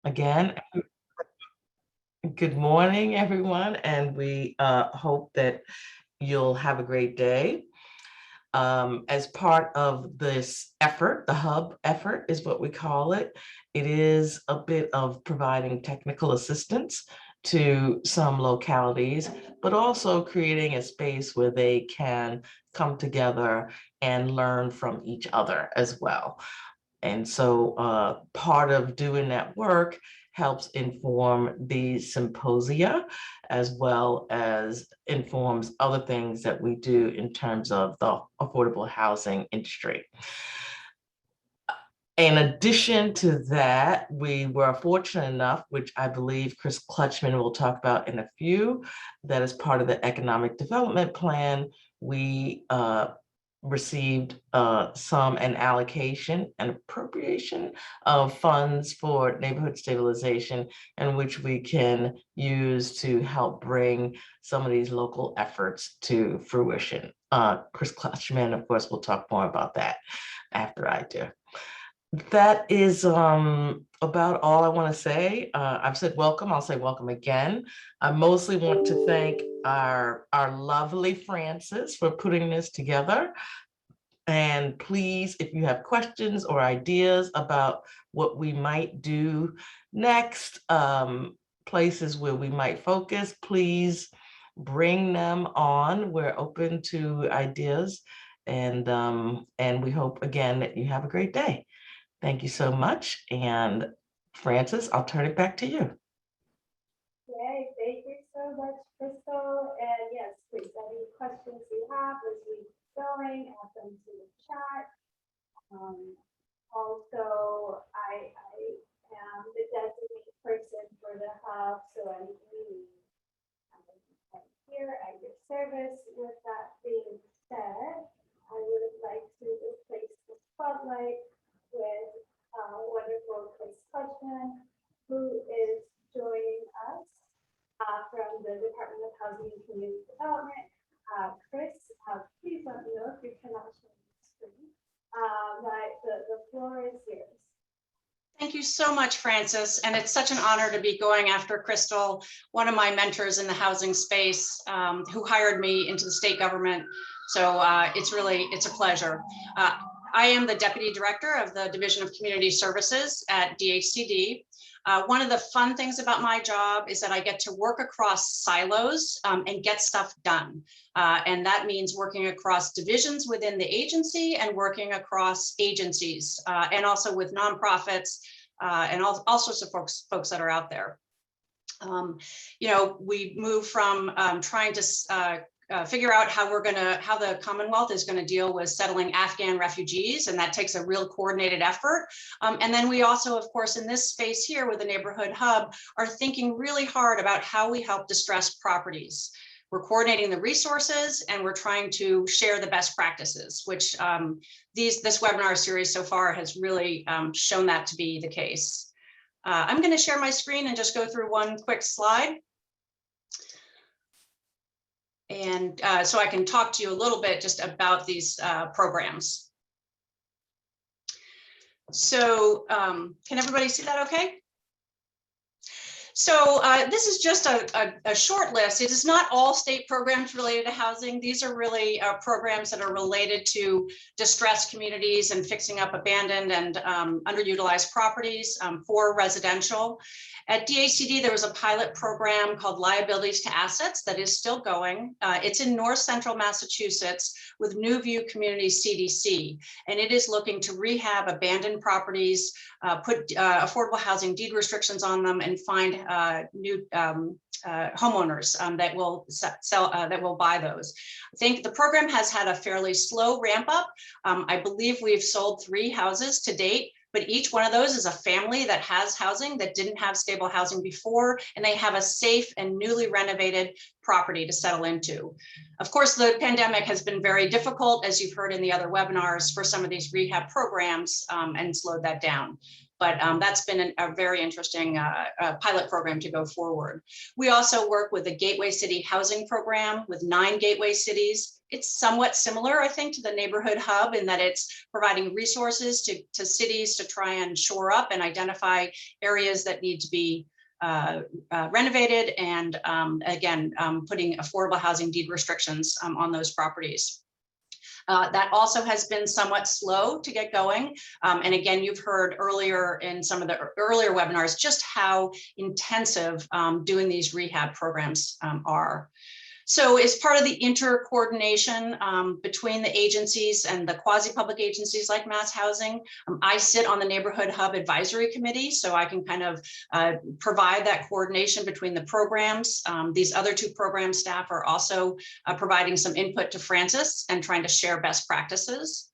again, good morning, everyone, and we hope that you'll have a great day. As part of this effort, the hub effort is what we call it. It is a bit of providing technical assistance to some localities, but also creating a space where they can come together and learn from each other as well. And so part of doing that work helps inform the symposia, as well as informs other things that we do in terms of the affordable housing industry. In addition to that, we were fortunate enough, which I believe Chris Clutchman will talk about in a few, that as part of the economic development plan, we received an allocation, an appropriation of funds for neighborhood stabilization, in which we can use to help bring some of these local efforts to fruition. Chris Clutchman, of course, will talk more about that after I do. That is about all I want to say. I've said welcome. I'll say welcome again. I mostly want to thank our lovely Frances for putting this together. And please, if you have questions or ideas about what we might do next, places where we might focus, please bring them on. We're open to ideas, and we hope again that you have a great day. Thank you so much. And Frances, I'll turn it back to you. Yay, thank you so much, Crystal. And yes, please, any questions you have as we keep going, add them to the chat. Also, I am the designated person for the hub, so I'm here at your service. With that being said, I would like to replace the spotlight with wonderful Chris Clutchman, who is joining us from the Department of Housing and Community Development. Chris, please let me know if you cannot show the screen, but the floor is yours. Thank you so much, Frances. And it's such an honor to be going after Crystal, one of my mentors in the housing space, who hired me into the state government. So it's a pleasure. I am the Deputy Director of the Division of Community Services at DHCD. One of the fun things about my job is that I get to work across silos and get stuff done. And that means working across divisions within the agency and working across agencies and also with nonprofits and all sorts of folks that are out there. We move from trying to figure out how the Commonwealth is going to deal with settling Afghan refugees, and that takes a real coordinated effort. And then we also, of course, in this space here with the Neighborhood Hub, are thinking really hard about how we help distressed properties. We're coordinating the resources, and we're trying to share the best practices, which this webinar series so far has really shown that to be the case. I'm going to share my screen and just go through one quick slide. And so I can talk to you a little bit just about these programs. So can everybody see that okay? So this is just a short list. It is not all state programs related to housing. These are really programs that are related to distressed communities and fixing up abandoned and underutilized properties for residential. At DHCD, there was a pilot program called Liabilities to Assets that is still going. It's in North Central Massachusetts with New View Community CDC, and it is looking to rehab abandoned properties, put affordable housing deed restrictions on them, and find new homeowners that will that will buy those. I think the program has had a fairly slow ramp up. I believe we've sold 3 houses to date. But each one of those is a family that has housing that didn't have stable housing before, and they have a safe and newly renovated property to settle into. Of course, the pandemic has been very difficult, as you've heard in the other webinars, for some of these rehab programs and slowed that down. But that's been a very interesting pilot program to go forward. We also work with the Gateway City Housing Program with 9 gateway cities. It's somewhat similar, I think, to the Neighborhood Hub in that it's providing resources to cities to try and shore up and identify areas that need to be renovated, and again, putting affordable housing deed restrictions on those properties. That also has been somewhat slow to get going. And again, you've heard earlier in some of the earlier webinars just how intensive doing these rehab programs are. So as part of the intercoordination between the agencies and the quasi-public agencies like MassHousing, I sit on the Neighborhood Hub Advisory Committee, so I can kind of provide that coordination between the programs. These other 2 program staff are also providing some input to Francis and trying to share best practices.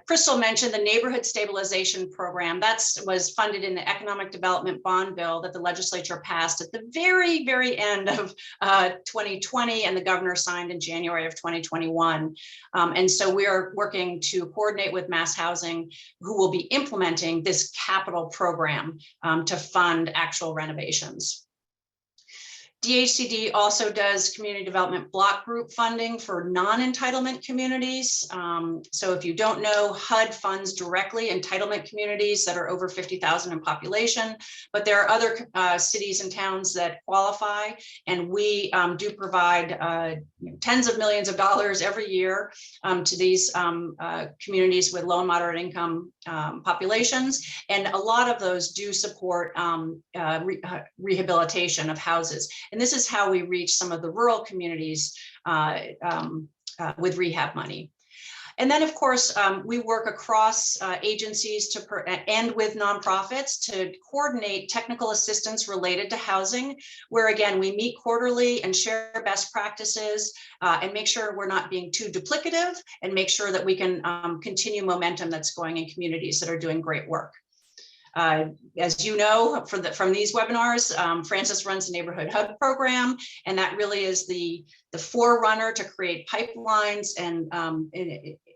Crystal mentioned the Neighborhood Stabilization Program. That was funded in the Economic Development Bond Bill that the legislature passed at the very, very end of 2020, and the governor signed in January of 2021. And so we are working to coordinate with MassHousing, who will be implementing this capital program to fund actual renovations. DHCD also does community development block group funding for non-entitlement communities. So if you don't know, HUD funds directly entitlement communities that are over 50,000 in population, but there are other cities and towns that qualify, and we do provide tens of millions of dollars every year to these communities with low and moderate income populations, and a lot of those do support rehabilitation of houses. And this is how we reach some of the rural communities with rehab money. And then, of course, we work across agencies and with nonprofits to coordinate technical assistance related to housing, where, again, we meet quarterly and share best practices and make sure we're not being too duplicative, and make sure that we can continue momentum that's going in communities that are doing great work. As you know, from these webinars, Francis runs the Neighborhood Hub program, and that really is the forerunner to create pipelines and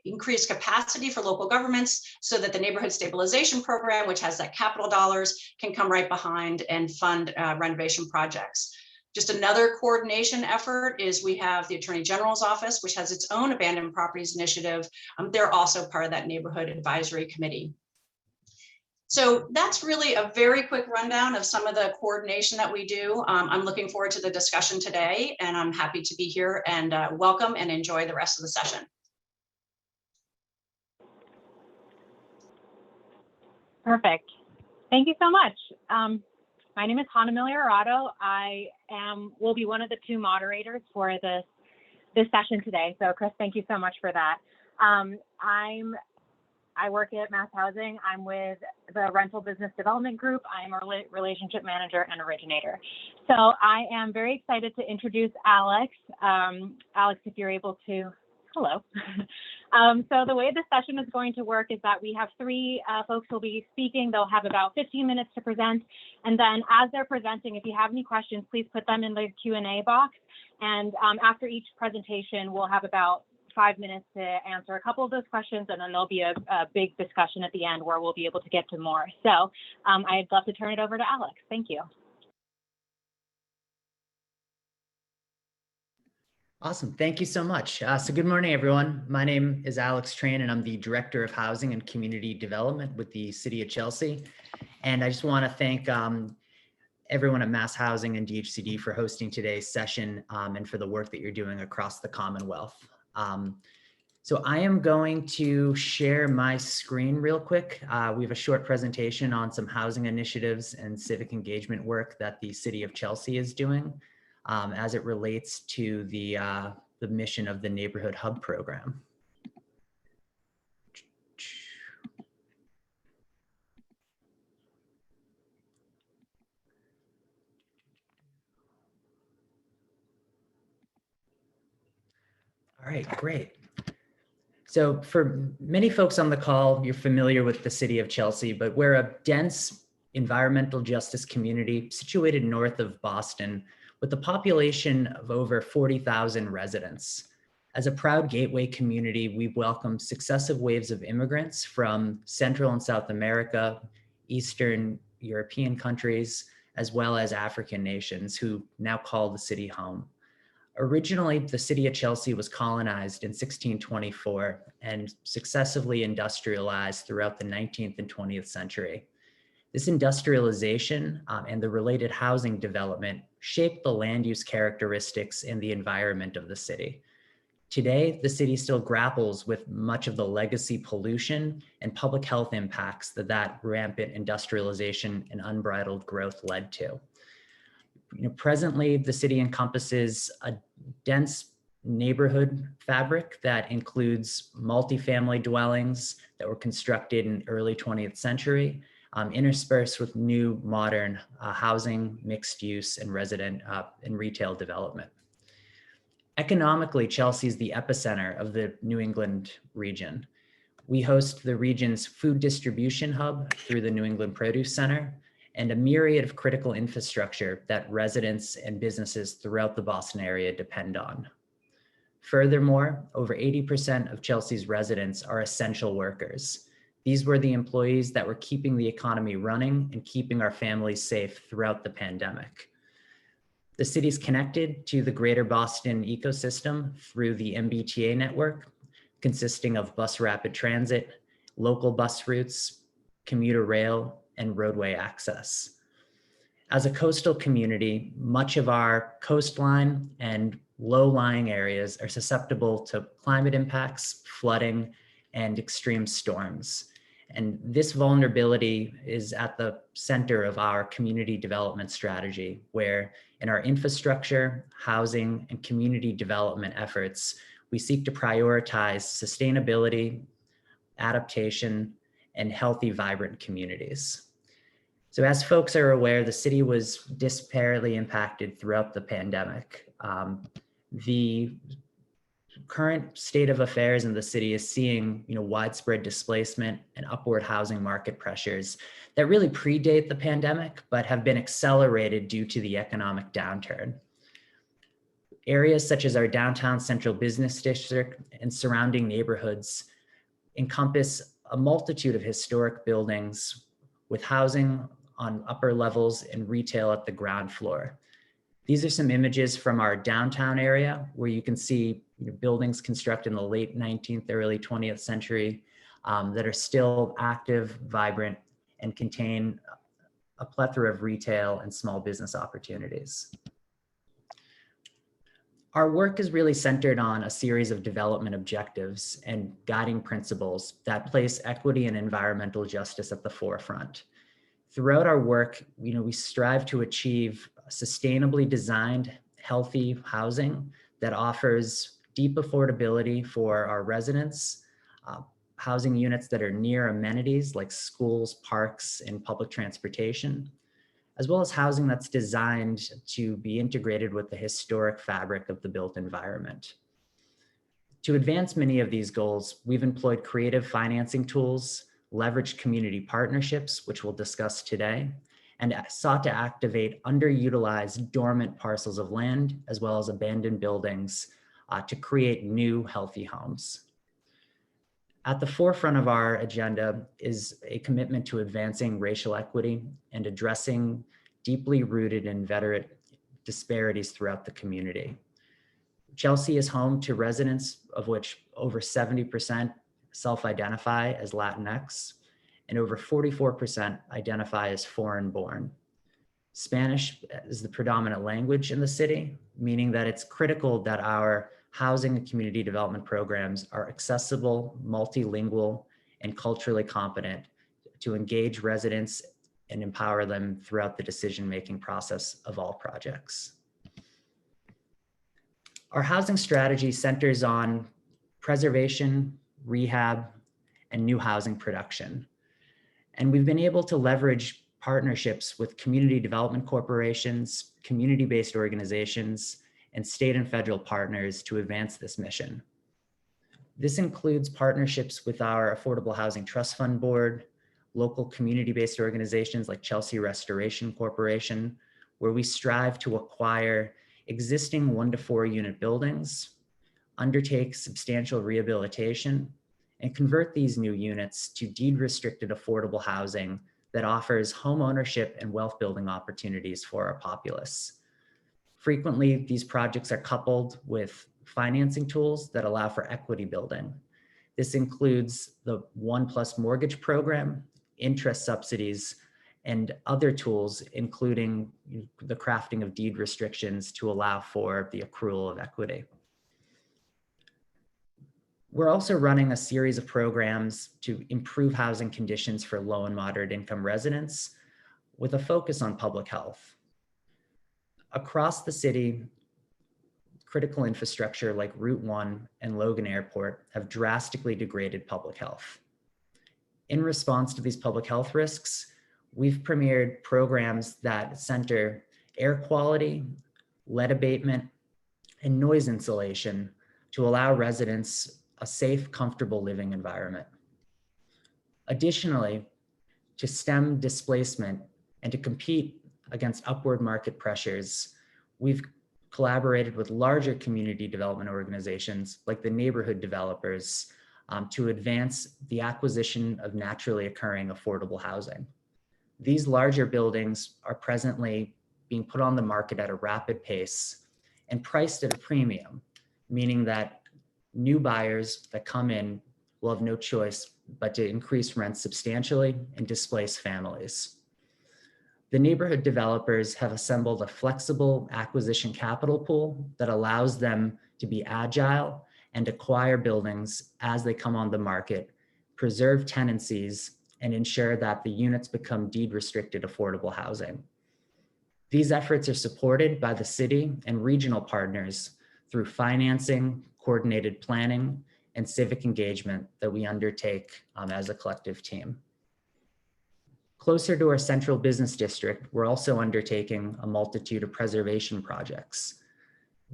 increase capacity for local governments, so that the Neighborhood Stabilization Program, which has that capital dollars, can come right behind and fund renovation projects. Just another coordination effort is we have the Attorney General's Office, which has its own abandoned properties initiative. They're also part of that Neighborhood Advisory Committee. So that's really a very quick rundown of some of the coordination that we do. I'm looking forward to the discussion today, and I'm happy to be here, and welcome and enjoy the rest of the session. Perfect. Thank you so much. My name is Hannah Millerado. I will be one of the 2 moderators for this session today. So Chris, thank you so much for that. I work at MassHousing. I'm with the Rental Business Development Group. I'm a relationship manager and originator. So I am very excited to introduce Alex. Alex, if you're able to, hello. So the way this session is going to work is that we have 3 folks who will be speaking. They'll have about 15 minutes to present. And then as they're presenting, if you have any questions, please put them in the Q&A box. And after each presentation, we'll have about 5 minutes to answer a couple of those questions, and then there'll be a big discussion at the end where we'll be able to get to more. So I'd love to turn it over to Alex. Thank you. Awesome. Thank you so much. So good morning, everyone. My name is Alex Tran, and I'm the Director of Housing and Community Development with the City of Chelsea. And I just want to thank everyone at MassHousing and DHCD for hosting today's session and for the work that you're doing across the Commonwealth. So I am going to share my screen real quick. We have a short presentation on some housing initiatives and civic engagement work that the City of Chelsea is doing as it relates to the mission of the Neighborhood Hub program. All right, great. So for many folks on the call, you're familiar with the City of Chelsea, but we're a dense environmental justice community situated north of Boston with a population of over 40,000 residents. As a proud gateway community, we've welcomed successive waves of immigrants from Central and South America, Eastern European countries, as well as African nations who now call the city home. Originally, the city of Chelsea was colonized in 1624 and successively industrialized throughout the 19th and 20th century. This industrialization and the related housing development shaped the land use characteristics and the environment of the city. Today, the city still grapples with much of the legacy pollution and public health impacts that rampant industrialization and unbridled growth led to. Presently, the city encompasses a dense neighborhood fabric that includes multifamily dwellings that were constructed in the early 20th century, interspersed with new modern housing, mixed use, and resident and retail development. Economically, Chelsea is the epicenter of the New England region. We host the region's food distribution hub through the New England Produce Center and a myriad of critical infrastructure that residents and businesses throughout the Boston area depend on. Furthermore, over 80% of Chelsea's residents are essential workers. These were the employees that were keeping the economy running and keeping our families safe throughout the pandemic. The city's connected to the greater Boston ecosystem through the MBTA network, consisting of bus rapid transit, local bus routes, commuter rail, and roadway access. As a coastal community, much of our coastline and low-lying areas are susceptible to climate impacts, flooding, and extreme storms. And this vulnerability is at the center of our community development strategy, where in our infrastructure, housing, and community development efforts, we seek to prioritize sustainability, adaptation, and healthy, vibrant communities. So as folks are aware, the city was disparately impacted throughout the pandemic. The current state of affairs in the city is seeing widespread displacement and upward housing market pressures that really predate the pandemic, but have been accelerated due to the economic downturn. Areas such as our downtown central business district and surrounding neighborhoods encompass a multitude of historic buildings with housing on upper levels and retail at the ground floor. These are some images from our downtown area where you can see buildings constructed in the late 19th, early 20th century that are still active, vibrant, and contain a plethora of retail and small business opportunities. Our work is really centered on a series of development objectives and guiding principles that place equity and environmental justice at the forefront. Throughout our work, we strive to achieve sustainably designed, healthy housing that offers deep affordability for our residents, housing units that are near amenities like schools, parks, and public transportation, as well as housing that's designed to be integrated with the historic fabric of the built environment. To advance many of these goals, we've employed creative financing tools, leveraged community partnerships, which we'll discuss today, and sought to activate underutilized dormant parcels of land, as well as abandoned buildings to create new healthy homes. At the forefront of our agenda is a commitment to advancing racial equity and addressing deeply rooted and inveterate disparities throughout the community. Chelsea is home to residents of which over 70% self-identify as Latinx, and over 44% identify as foreign-born. Spanish is the predominant language in the city, meaning that it's critical that our housing and community development programs are accessible, multilingual, and culturally competent to engage residents and empower them throughout the decision-making process of all projects. Our housing strategy centers on preservation, rehab, and new housing production. And we've been able to leverage partnerships with community development corporations, community-based organizations, and state and federal partners to advance this mission. This includes partnerships with our Affordable Housing Trust Fund Board, local community-based organizations like Chelsea Restoration Corporation, where we strive to acquire existing 1 to 4 unit buildings, undertake substantial rehabilitation, and convert these new units to deed-restricted affordable housing that offers home ownership and wealth building opportunities for our populace. Frequently, these projects are coupled with financing tools that allow for equity building. This includes the 1+ mortgage program, interest subsidies, and other tools, including the crafting of deed restrictions to allow for the accrual of equity. We're also running a series of programs to improve housing conditions for low and moderate income residents with a focus on public health. Across the city, critical infrastructure like Route 1 and Logan Airport have drastically degraded public health. In response to these public health risks, we've premiered programs that center air quality, lead abatement, and noise insulation to allow residents a safe, comfortable living environment. Additionally, to stem displacement and to compete against upward market pressures, we've collaborated with larger community development organizations like the neighborhood developers to advance the acquisition of naturally occurring affordable housing. These larger buildings are presently being put on the market at a rapid pace and priced at a premium, meaning that new buyers that come in will have no choice but to increase rents substantially and displace families. The neighborhood developers have assembled a flexible acquisition capital pool that allows them to be agile and acquire buildings as they come on the market, preserve tenancies, and ensure that the units become deed restricted affordable housing. These efforts are supported by the city and regional partners through financing, coordinated planning, and civic engagement that we undertake as a collective team. Closer to our central business district, we're also undertaking a multitude of preservation projects.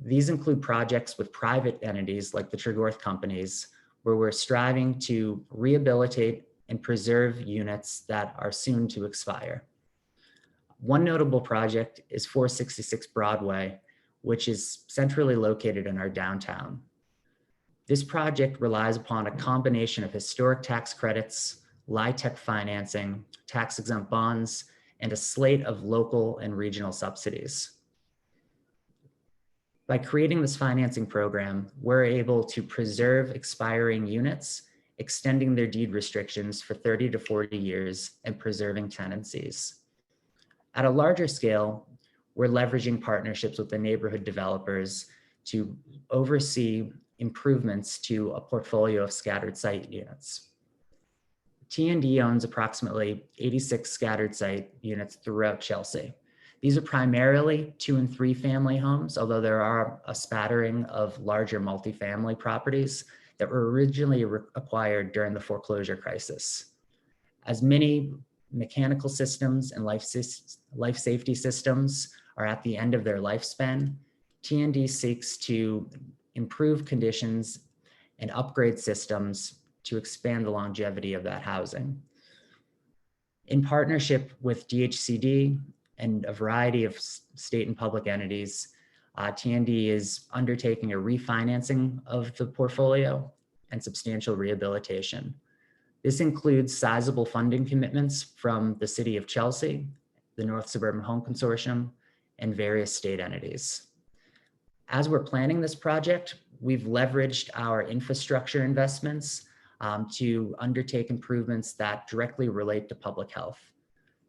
These include projects with private entities like the Tregorth companies, where we're striving to rehabilitate and preserve units that are soon to expire. One notable project is 466 Broadway, which is centrally located in our downtown. This project relies upon a combination of historic tax credits, LIHTC financing, tax-exempt bonds, and a slate of local and regional subsidies. By creating this financing program, we're able to preserve expiring units, extending their deed restrictions for 30 to 40 years, and preserving tenancies. At a larger scale, we're leveraging partnerships with the neighborhood developers to oversee improvements to a portfolio of scattered site units. T&D owns approximately 86 scattered site units throughout Chelsea. These are primarily 2 and 3 family homes, although there are a spattering of larger multifamily properties that were originally acquired during the foreclosure crisis. As many mechanical systems and life safety systems are at the end of their lifespan, T&D seeks to improve conditions and upgrade systems to expand the longevity of that housing. In partnership with DHCD and a variety of state and public entities, T&D is undertaking a refinancing of the portfolio and substantial rehabilitation. This includes sizable funding commitments from the City of Chelsea, the North Suburban Home Consortium, and various state entities. As we're planning this project, we've leveraged our infrastructure investments to undertake improvements that directly relate to public health.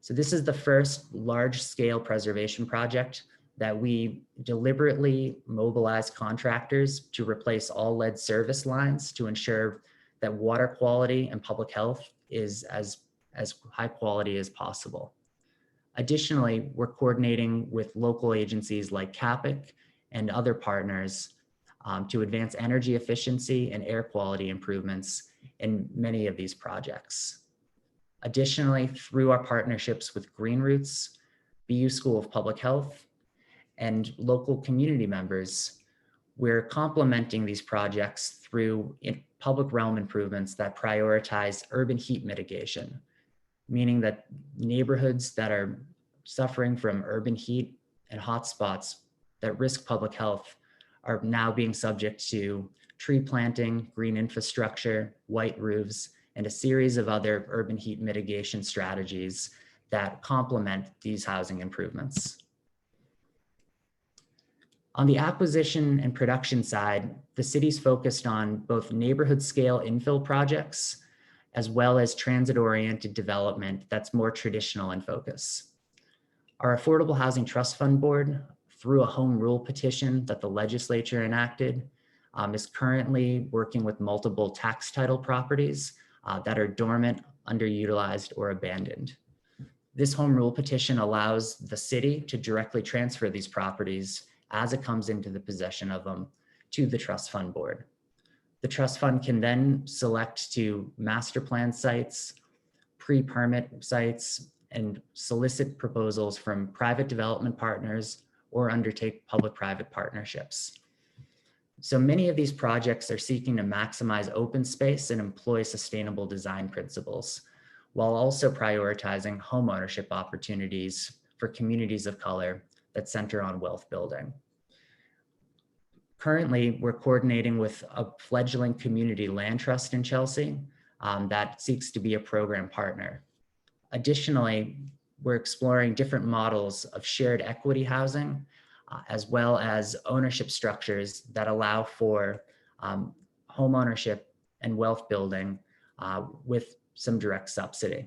So this is the first large-scale preservation project that we deliberately mobilize contractors to replace all lead service lines to ensure that water quality and public health is as high quality as possible. Additionally, we're coordinating with local agencies like CAPIC and other partners to advance energy efficiency and air quality improvements in many of these projects. Additionally, through our partnerships with Green Roots, BU School of Public Health, and local community members, we're complementing these projects through public realm improvements that prioritize urban heat mitigation, meaning that neighborhoods that are suffering from urban heat and hotspots that risk public health are now being subject to tree planting, green infrastructure, white roofs, and a series of other urban heat mitigation strategies that complement these housing improvements. On the acquisition and production side, the city's focused on both neighborhood scale infill projects as well as transit-oriented development that's more traditional in focus. Our Affordable Housing Trust Fund Board, through a home rule petition that the legislature enacted, is currently working with multiple tax title properties that are dormant, underutilized, or abandoned. This home rule petition allows the city to directly transfer these properties as it comes into the possession of them to the trust fund board. The trust fund can then select to master plan sites, pre-permit sites, and solicit proposals from private development partners or undertake public-private partnerships. So many of these projects are seeking to maximize open space and employ sustainable design principles, while also prioritizing homeownership opportunities for communities of color that center on wealth building. Currently, we're coordinating with a fledgling community land trust in Chelsea that seeks to be a program partner. Additionally, we're exploring different models of shared equity housing, as well as ownership structures that allow for home ownership and wealth building with some direct subsidy.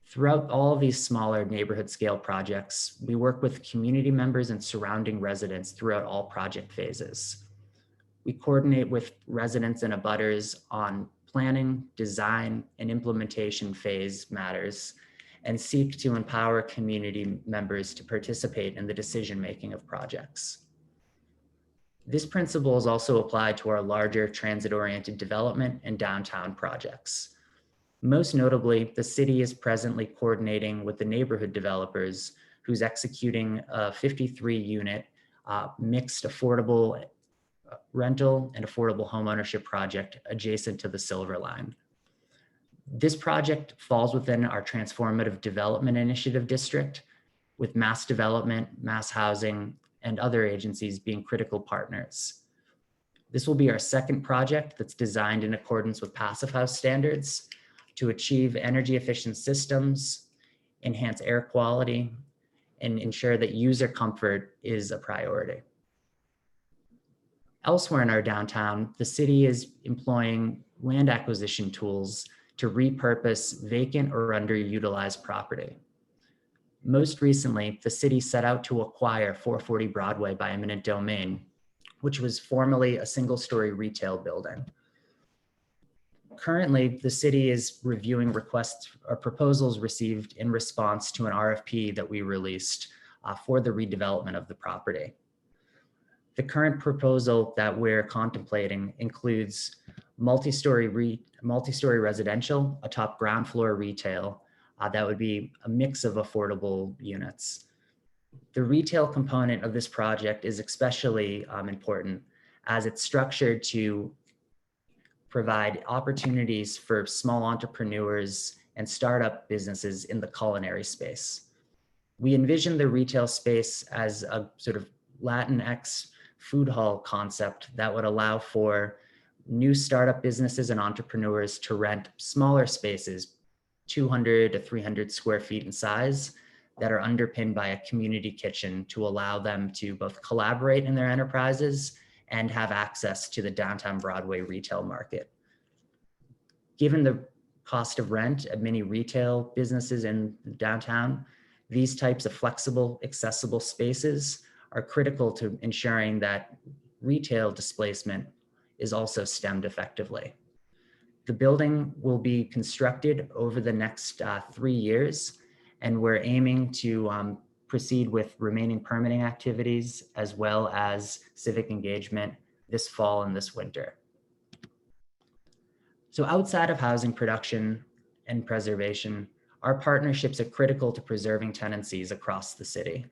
Throughout all of these smaller neighborhood scale projects, we work with community members and surrounding residents throughout all project phases. We coordinate with residents and abutters on planning, design, and implementation phase matters, and seek to empower community members to participate in the decision-making of projects. This principle is also applied to our larger transit-oriented development and downtown projects. Most notably, the city is presently coordinating with the neighborhood developers who's executing a 53-unit mixed affordable rental and affordable homeownership project adjacent to the Silver Line. This project falls within our Transformative Development Initiative district, with Mass Development, MassHousing, and other agencies being critical partners. This will be our second project that's designed in accordance with Passive House standards to achieve energy efficient systems, enhance air quality, and ensure that user comfort is a priority. Elsewhere in our downtown, the city is employing land acquisition tools to repurpose vacant or underutilized property. Most recently, the city set out to acquire 440 Broadway by eminent domain, which was formerly a single-story retail building. Currently, the city is reviewing requests or proposals received in response to an RFP that we released for the redevelopment of the property. The current proposal that we're contemplating includes multi-story residential, atop ground floor retail, that would be a mix of affordable units. The retail component of this project is especially important as it's structured to provide opportunities for small entrepreneurs and startup businesses in the culinary space. We envision the retail space as a sort of Latinx food hall concept that would allow for new startup businesses and entrepreneurs to rent smaller spaces, 200 to 300 square feet in size, that are underpinned by a community kitchen to allow them to both collaborate in their enterprises and have access to the downtown Broadway retail market. Given the cost of rent at many retail businesses in downtown, these types of flexible, accessible spaces are critical to ensuring that retail displacement is also stemmed effectively. The building will be constructed over the next 3 years, and we're aiming to proceed with remaining permitting activities as well as civic engagement this fall and this winter. So outside of housing production and preservation, our partnerships are critical to preserving tenancies across the city.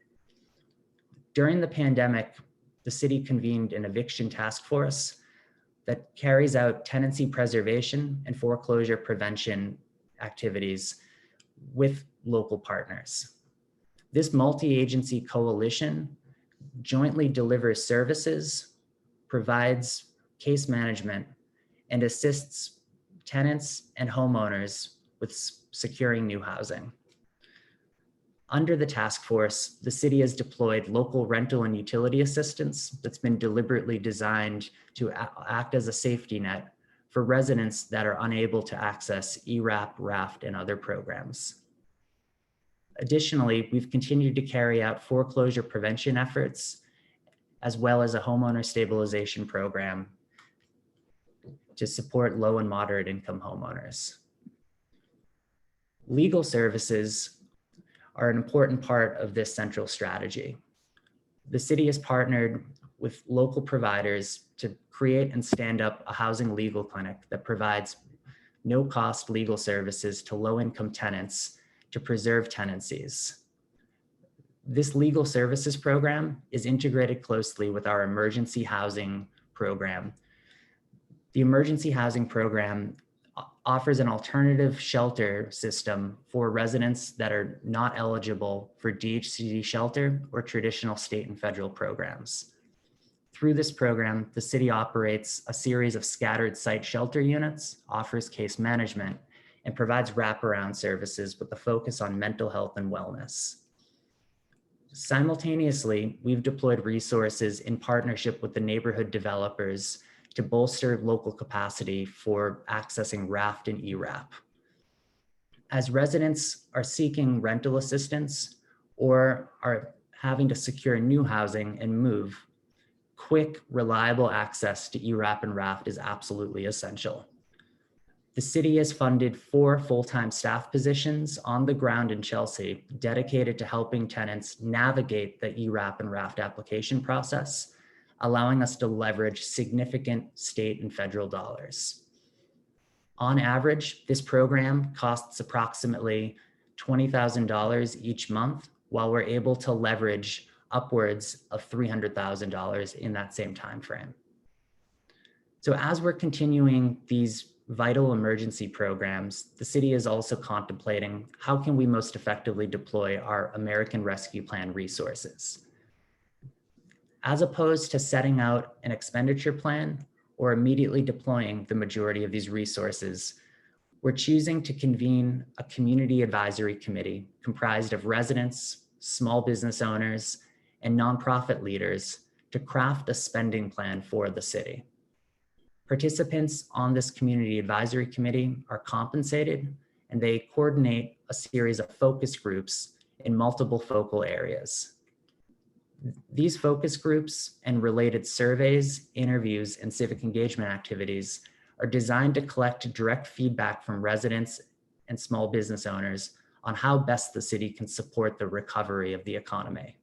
During the pandemic, the city convened an eviction task force that carries out tenancy preservation and foreclosure prevention activities with local partners. This multi-agency coalition jointly delivers services, provides case management, and assists tenants and homeowners with securing new housing. Under the task force, the city has deployed local rental and utility assistance that's been deliberately designed to act as a safety net for residents that are unable to access ERAP, RAFT, and other programs. Additionally, we've continued to carry out foreclosure prevention efforts, as well as a homeowner stabilization program to support low and moderate income homeowners. Legal services are an important part of this central strategy. The city has partnered with local providers to create and stand up a housing legal clinic that provides no-cost legal services to low-income tenants to preserve tenancies. This legal services program is integrated closely with our emergency housing program. The emergency housing program offers an alternative shelter system for residents that are not eligible for DHCD shelter or traditional state and federal programs. Through this program, the city operates a series of scattered site shelter units, offers case management, and provides wraparound services with a focus on mental health and wellness. Simultaneously, we've deployed resources in partnership with the neighborhood developers to bolster local capacity for accessing RAFT and ERAP. As residents are seeking rental assistance or are having to secure new housing and move, quick, reliable access to ERAP and RAFT is absolutely essential. The city has funded 4 full-time staff positions on the ground in Chelsea dedicated to helping tenants navigate the ERAP and RAFT application process, allowing us to leverage significant state and federal dollars. On average, this program costs approximately $20,000 each month, while we're able to leverage upwards of $300,000 in that same time frame. So as we're continuing these vital emergency programs, the city is also contemplating how can we most effectively deploy our American Rescue Plan resources. As opposed to setting out an expenditure plan or immediately deploying the majority of these resources, we're choosing to convene a community advisory committee comprised of residents, small business owners, and nonprofit leaders to craft a spending plan for the city. Participants on this community advisory committee are compensated, and they coordinate a series of focus groups in multiple focal areas. These focus groups and related surveys, interviews, and civic engagement activities are designed to collect direct feedback from residents and small business owners on how best the city can support the recovery of the economy.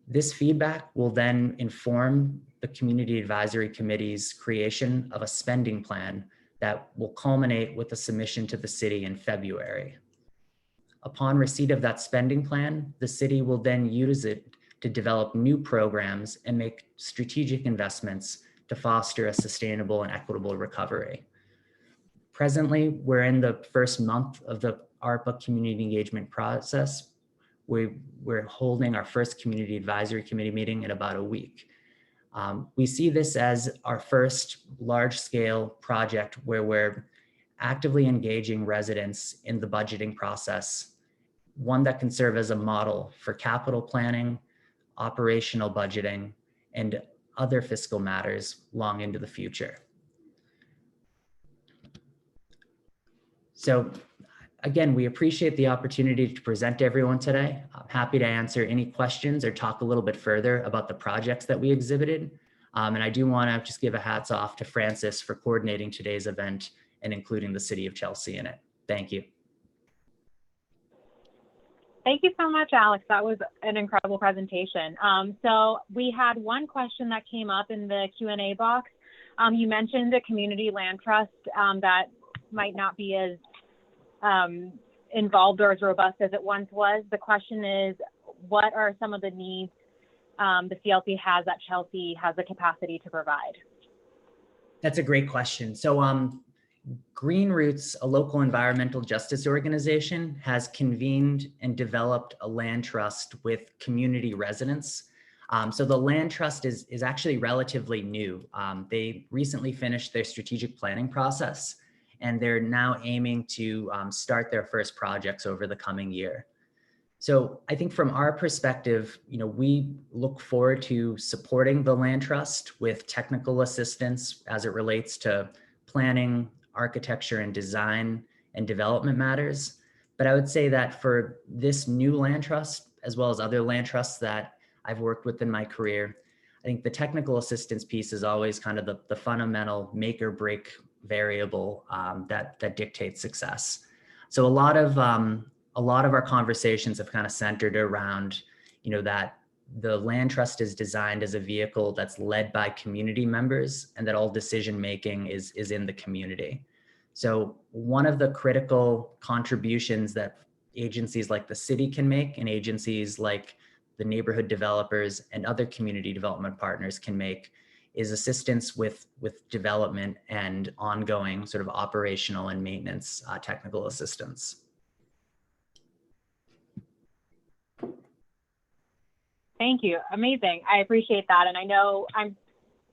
This feedback will then inform the Community Advisory Committee's creation of a spending plan that will culminate with a submission to the city in February. Upon receipt of that spending plan, the city will then use it to develop new programs and make strategic investments to foster a sustainable and equitable recovery. Presently, we're in the first month of the ARPA community engagement process. We're holding our first Community Advisory Committee meeting in about a week. We see this as our first large-scale project where we're actively engaging residents in the budgeting process, one that can serve as a model for capital planning, operational budgeting, and other fiscal matters long into the future. So again, we appreciate the opportunity to present to everyone today. I'm happy to answer any questions or talk a little bit further about the projects that we exhibited. And I do want to just give a hats off to Francis for coordinating today's event and including the City of Chelsea in it. Thank you. Thank you so much, Alex. That was an incredible presentation. So we had one question that came up in the Q&A box. You mentioned a community land trust that might not be as involved or as robust as it once was. The question is, what are some of the needs the CLC has that Chelsea has the capacity to provide? That's a great question. So Green Roots, a local environmental justice organization, has convened and developed a land trust with community residents. So the land trust is actually relatively new. They recently finished their strategic planning process, and they're now aiming to start their first projects over the coming year. So I think from our perspective, we look forward to supporting the land trust with technical assistance as it relates to planning, architecture, and design and development matters. But I would say that for this new land trust, as well as other land trusts that I've worked with in my career, I think the technical assistance piece is always kind of the fundamental make or break variable that dictates success. So a lot of our conversations have kind of centered around, that the land trust is designed as a vehicle that's led by community members and that all decision making is in the community. So one of the critical contributions that agencies like the city can make and agencies like the neighborhood developers and other community development partners can make is assistance with development and ongoing sort of operational and maintenance technical assistance. Thank you. Amazing. I appreciate that. And I know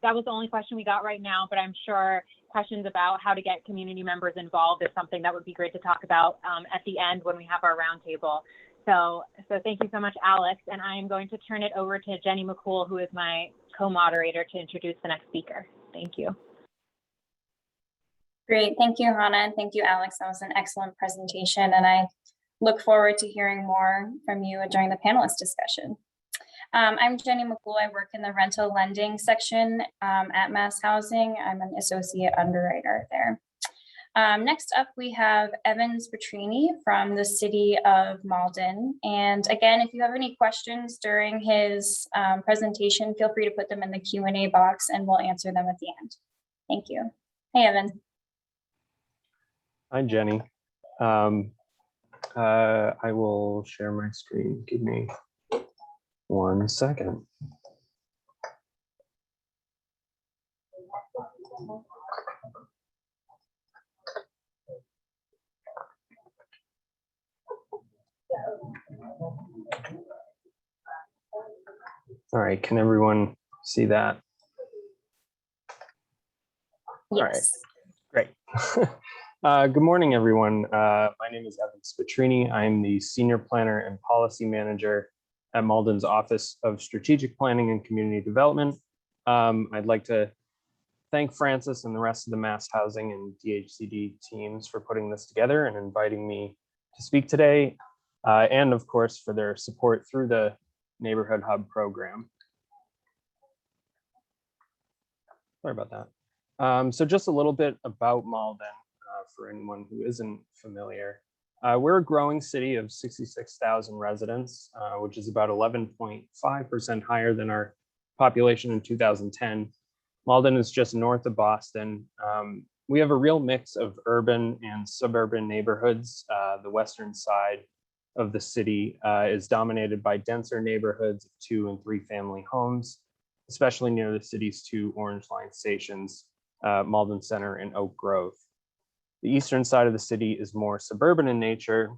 that was the only question we got right now, but I'm sure questions about how to get community members involved is something that would be great to talk about at the end when we have our roundtable. So thank you so much, Alex. And I am going to turn it over to Jenny McCool, who is my co-moderator, to introduce the next speaker. Thank you. Great. Thank you, Hannah. And thank you, Alex. That was an excellent presentation. And I look forward to hearing more from you during the panelist discussion. I'm Jenny McCool. I work in the rental lending section at MassHousing. I'm an associate underwriter there. Next up, we have Spetrini from the city of Malden. And again, if you have any questions during his presentation, feel free to put them in the Q&A box and we'll answer them at the end. Thank you. Hey, Evan. Hi, Jenny. I will share my screen. Give me 1 second. All right, can everyone see that? Yes. All right, great. Good morning, everyone. My name is Evan Spetrini. I'm the Senior Planner and Policy Manager at Malden's Office of Strategic Planning and Community Development. I'd like to thank Francis and the rest of the MassHousing and DHCD teams for putting this together and inviting me to speak today, and of course for their support through the Neighborhood Hub program. Sorry about that. So just a little bit about Malden for anyone who isn't familiar. We're a growing city of 66,000 residents, which is about 11.5% higher than our population in 2010. Malden is just north of Boston. We have a real mix of urban and suburban neighborhoods. The western side of the city is dominated by denser neighborhoods of 2- and 3-family homes, especially near the city's 2 Orange Line stations, Malden Center and Oak Grove. The eastern side of the city is more suburban in nature,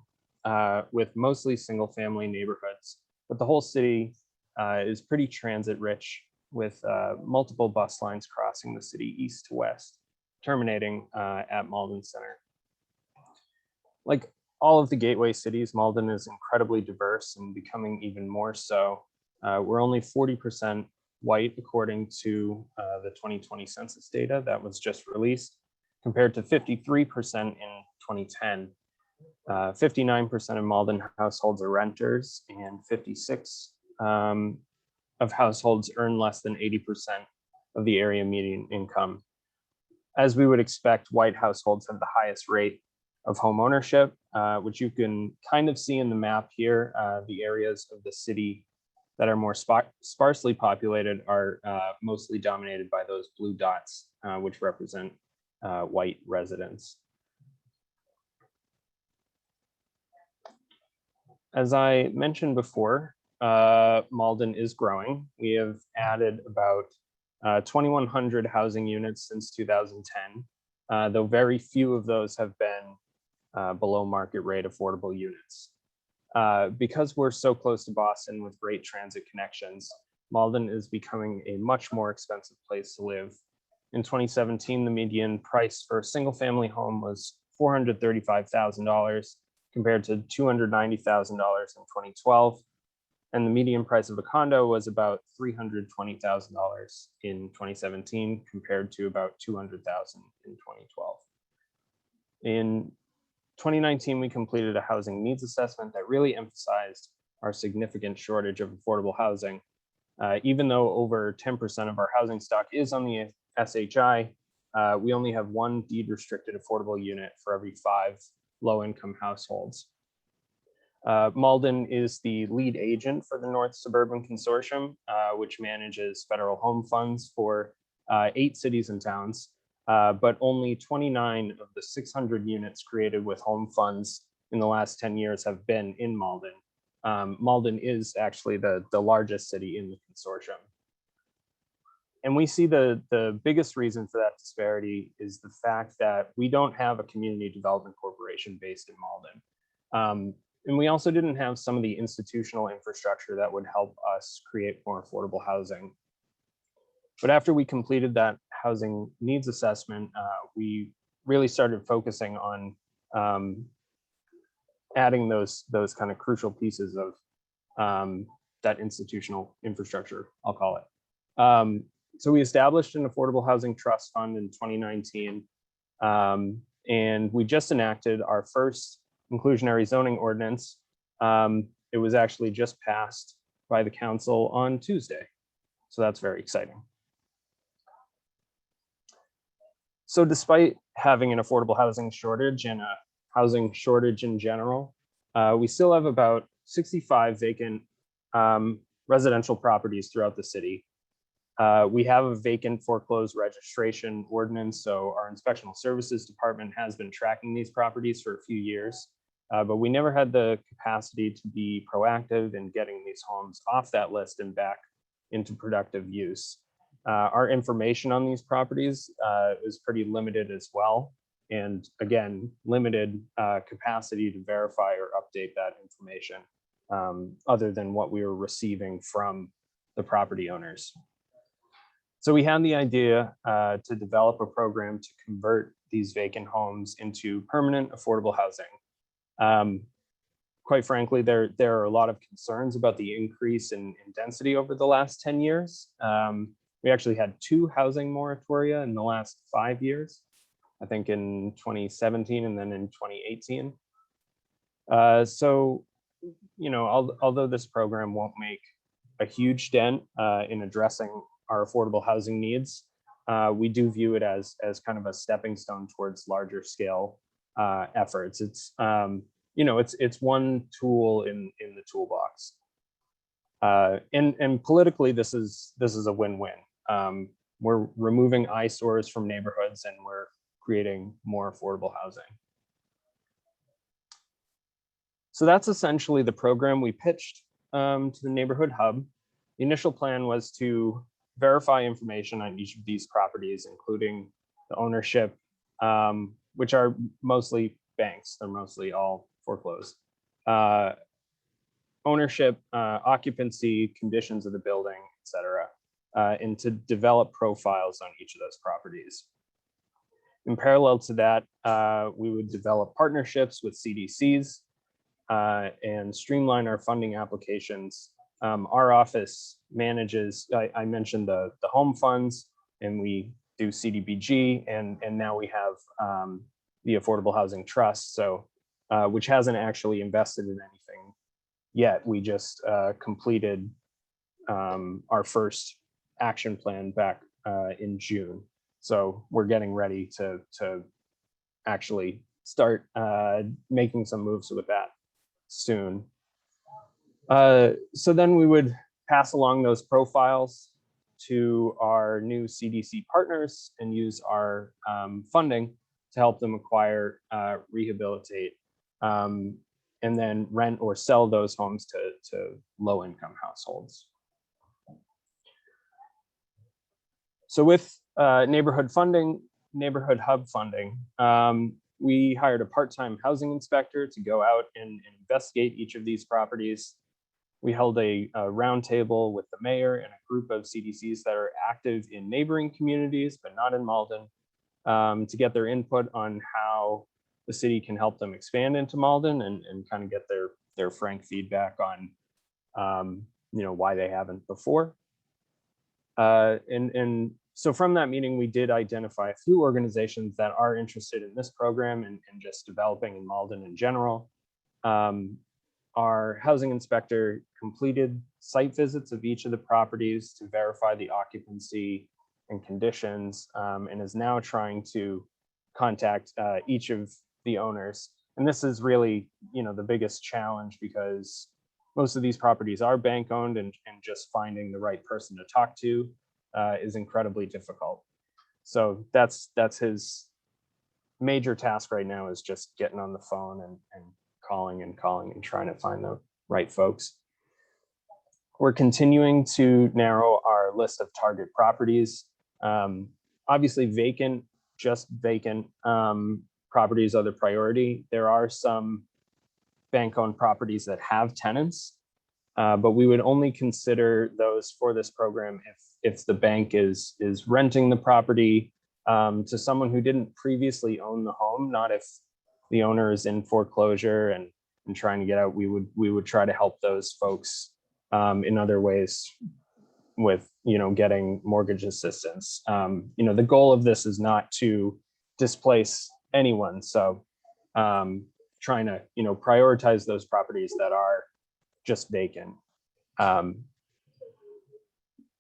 with mostly single-family neighborhoods, but the whole city is pretty transit-rich, with multiple bus lines crossing the city east to west, terminating at Malden Center. Like all of the gateway cities, Malden is incredibly diverse and becoming even more so. We're only 40% white according to the 2020 census data that was just released, compared to 53% in 2010. 59% of Malden households are renters, and 56 of households earn less than 80% of the area median income. As we would expect, white households have the highest rate of home ownership, which you can kind of see in the map here. The areas of the city that are more sparsely populated are mostly dominated by those blue dots, which represent white residents. As I mentioned before, Malden is growing. We have added about 2,100 housing units since 2010, though very few of those have been below market rate affordable units. Because we're so close to Boston with great transit connections, Malden is becoming a much more expensive place to live. In 2017, the median price for a single family home was $435,000, compared to $290,000 in 2012. And the median price of a condo was about $320,000 in 2017, compared to about $200,000 in 2012. In 2019, we completed a housing needs assessment that really emphasized our significant shortage of affordable housing. Even though over 10% of our housing stock is on the SHI, we only have one deed restricted affordable unit for every 5 low-income households. Malden is the lead agent for the North Suburban Consortium, which manages federal home funds for 8 cities and towns, but only 29 of the 600 units created with home funds in the last 10 years have been in Malden. Malden is actually the largest city in the consortium. And we see the biggest reason for that disparity is the fact that we don't have a community development corporation based in Malden. And we also didn't have some of the institutional infrastructure that would help us create more affordable housing. But after we completed that housing needs assessment, we really started focusing on adding those kind of crucial pieces of that institutional infrastructure, I'll call it. So we established an affordable housing trust fund in 2019, and we just enacted our first inclusionary zoning ordinance. It was actually just passed by the council on Tuesday, so that's very exciting. So despite having an affordable housing shortage and a housing shortage in general, we still have about 65 vacant residential properties throughout the city. We have a vacant foreclosed registration ordinance, so our inspectional services department has been tracking these properties for a few years, but we never had the capacity to be proactive in getting these homes off that list and back into productive use. Our information on these properties is pretty limited as well. And again, limited capacity to verify or update that information other than what we were receiving from the property owners. So we had the idea to develop a program to convert these vacant homes into permanent affordable housing. Quite frankly, there are a lot of concerns about the increase in density over the last 10 years. We actually had 2 housing moratoria in the last 5 years, I think in 2017 and then in 2018. So, you know, although this program won't make a huge dent in addressing our affordable housing needs, we do view it as kind of a stepping stone towards larger scale efforts. It's you know, it's one tool in the toolbox, and politically this is a win-win. We're removing eyesores from neighborhoods and we're creating more affordable housing. So that's essentially the program we pitched to the Neighborhood Hub. The initial plan was to verify information on each of these properties, including the ownership, which are mostly banks. They're mostly all foreclosed. Ownership, occupancy, conditions of the building, etc., and to develop profiles on each of those properties. In parallel to that, we would develop partnerships with CDCs and streamline our funding applications. Our office manages, I mentioned the home funds, and we do CDBG, and now we have the Affordable Housing Trust, so which hasn't actually invested in anything yet. We just completed our first action plan back in June. So we're getting ready to actually start making some moves with that soon. So then we would pass along those profiles to our new CDC partners and use our funding to help them acquire, rehabilitate, and then rent or sell those homes to low-income households. So with Neighborhood Hub funding, we hired a part-time housing inspector to go out and investigate each of these properties. We held a roundtable with the mayor and a group of CDCs that are active in neighboring communities, but not in Malden, to get their input on how the city can help them expand into Malden and kind of get their frank feedback on, why they haven't before. And so from that meeting, we did identify a few organizations that are interested in this program and just developing in Malden in general. Our housing inspector completed site visits of each of the properties to verify the occupancy and conditions, and is now trying to contact each of the owners. And this is really, the biggest challenge, because most of these properties are bank owned, and just finding the right person to talk to is incredibly difficult. So that's his major task right now, is just getting on the phone and calling and trying to find the right folks. We're continuing to narrow our list of target properties. Obviously vacant properties are the priority. There are some bank-owned properties that have tenants, but we would only consider those for this program if the bank is renting the property to someone who didn't previously own the home, not if the owner is in foreclosure and trying to get out. We would try to help those folks in other ways with, getting mortgage assistance. The goal of this is not to displace anyone. So trying to, prioritize those properties that are just vacant.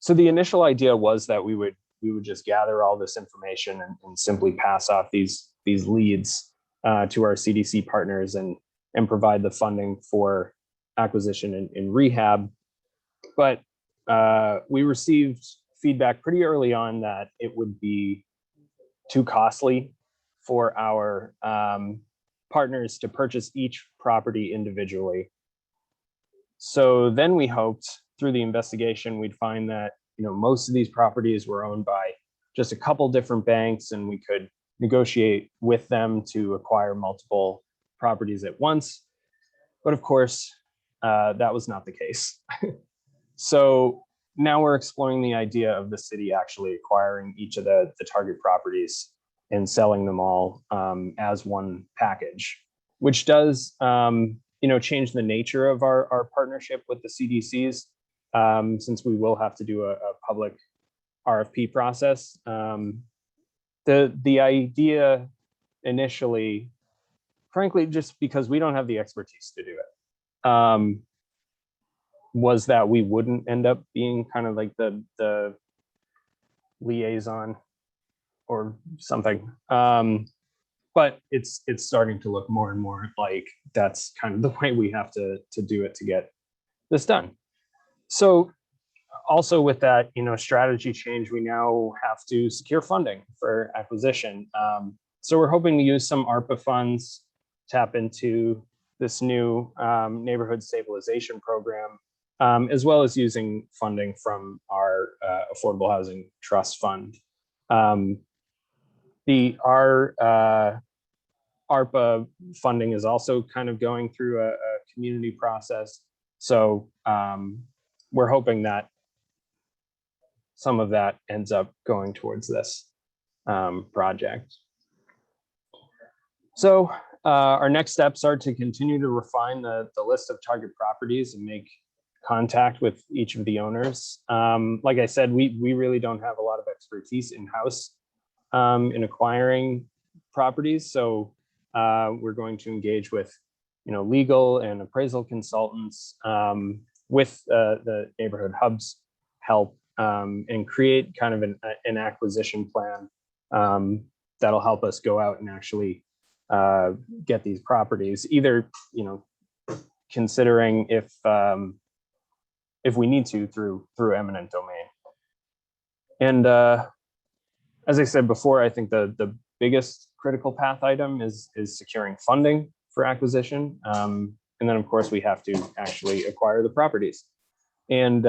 So the initial idea was that we would just gather all this information and simply pass off these leads to our CDC partners and provide the funding for acquisition and rehab. But we received feedback pretty early on that it would be too costly for our partners to purchase each property individually. So then we hoped through the investigation, we'd find that, most of these properties were owned by just a couple different banks, and we could negotiate with them to acquire multiple properties at once. But of course, that was not the case. So now we're exploring the idea of the city actually acquiring each of the target properties and selling them all as one package, which does change the nature of our partnership with the CDCs, since we will have to do a public RFP process. The idea initially, frankly, just because we don't have the expertise to do it, was that we wouldn't end up being kind of like the liaison or something. But it's starting to look more and more like that's kind of the way we have to do it to get this done. So also with that, strategy change, we now have to secure funding for acquisition. So we're hoping to use some ARPA funds, tap into this new neighborhood stabilization program, as well as using funding from our Affordable Housing Trust Fund. Our ARPA funding is also kind of going through a community process. So we're hoping that some of that ends up going towards this project. So our next steps are to continue to refine the list of target properties and make contact with each of the owners. Like I said, we really don't have a lot of expertise in-house in acquiring properties. So we're going to engage with, legal and appraisal consultants with the Neighborhood Hub's help and create kind of an acquisition plan that'll help us go out and actually get these properties, either, considering if we need to through eminent domain. And as I said before, I think the biggest critical path item is securing funding for acquisition. And then of course we have to actually acquire the properties and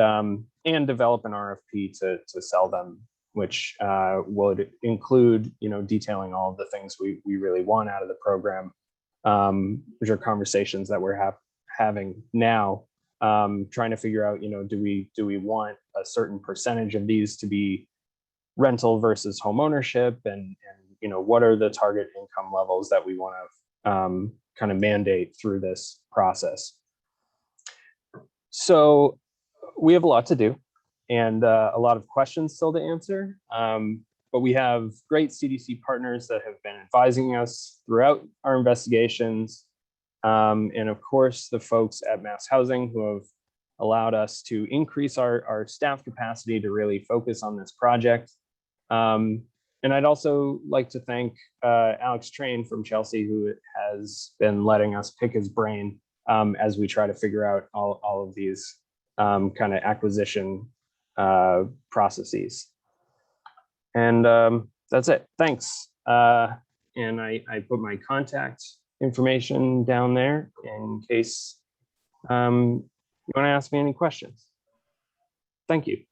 develop an RFP to sell them, which would include, detailing all of the things we really want out of the program, which are conversations that we're having now, trying to figure out, do we want a certain percentage of these to be rental versus home ownership, and what are the target income levels that we want to kind of mandate through this process. So we have a lot to do and a lot of questions still to answer. But we have great CDC partners that have been advising us throughout our investigations. And of course, the folks at MassHousing who have allowed us to increase our staff capacity to really focus on this project. And I'd also like to thank Alex Tran from Chelsea, who has been letting us pick his brain as we try to figure out all of these kind of acquisition processes. And that's it. Thanks. And I put my contact information down there in case you want to ask me any questions. Thank you.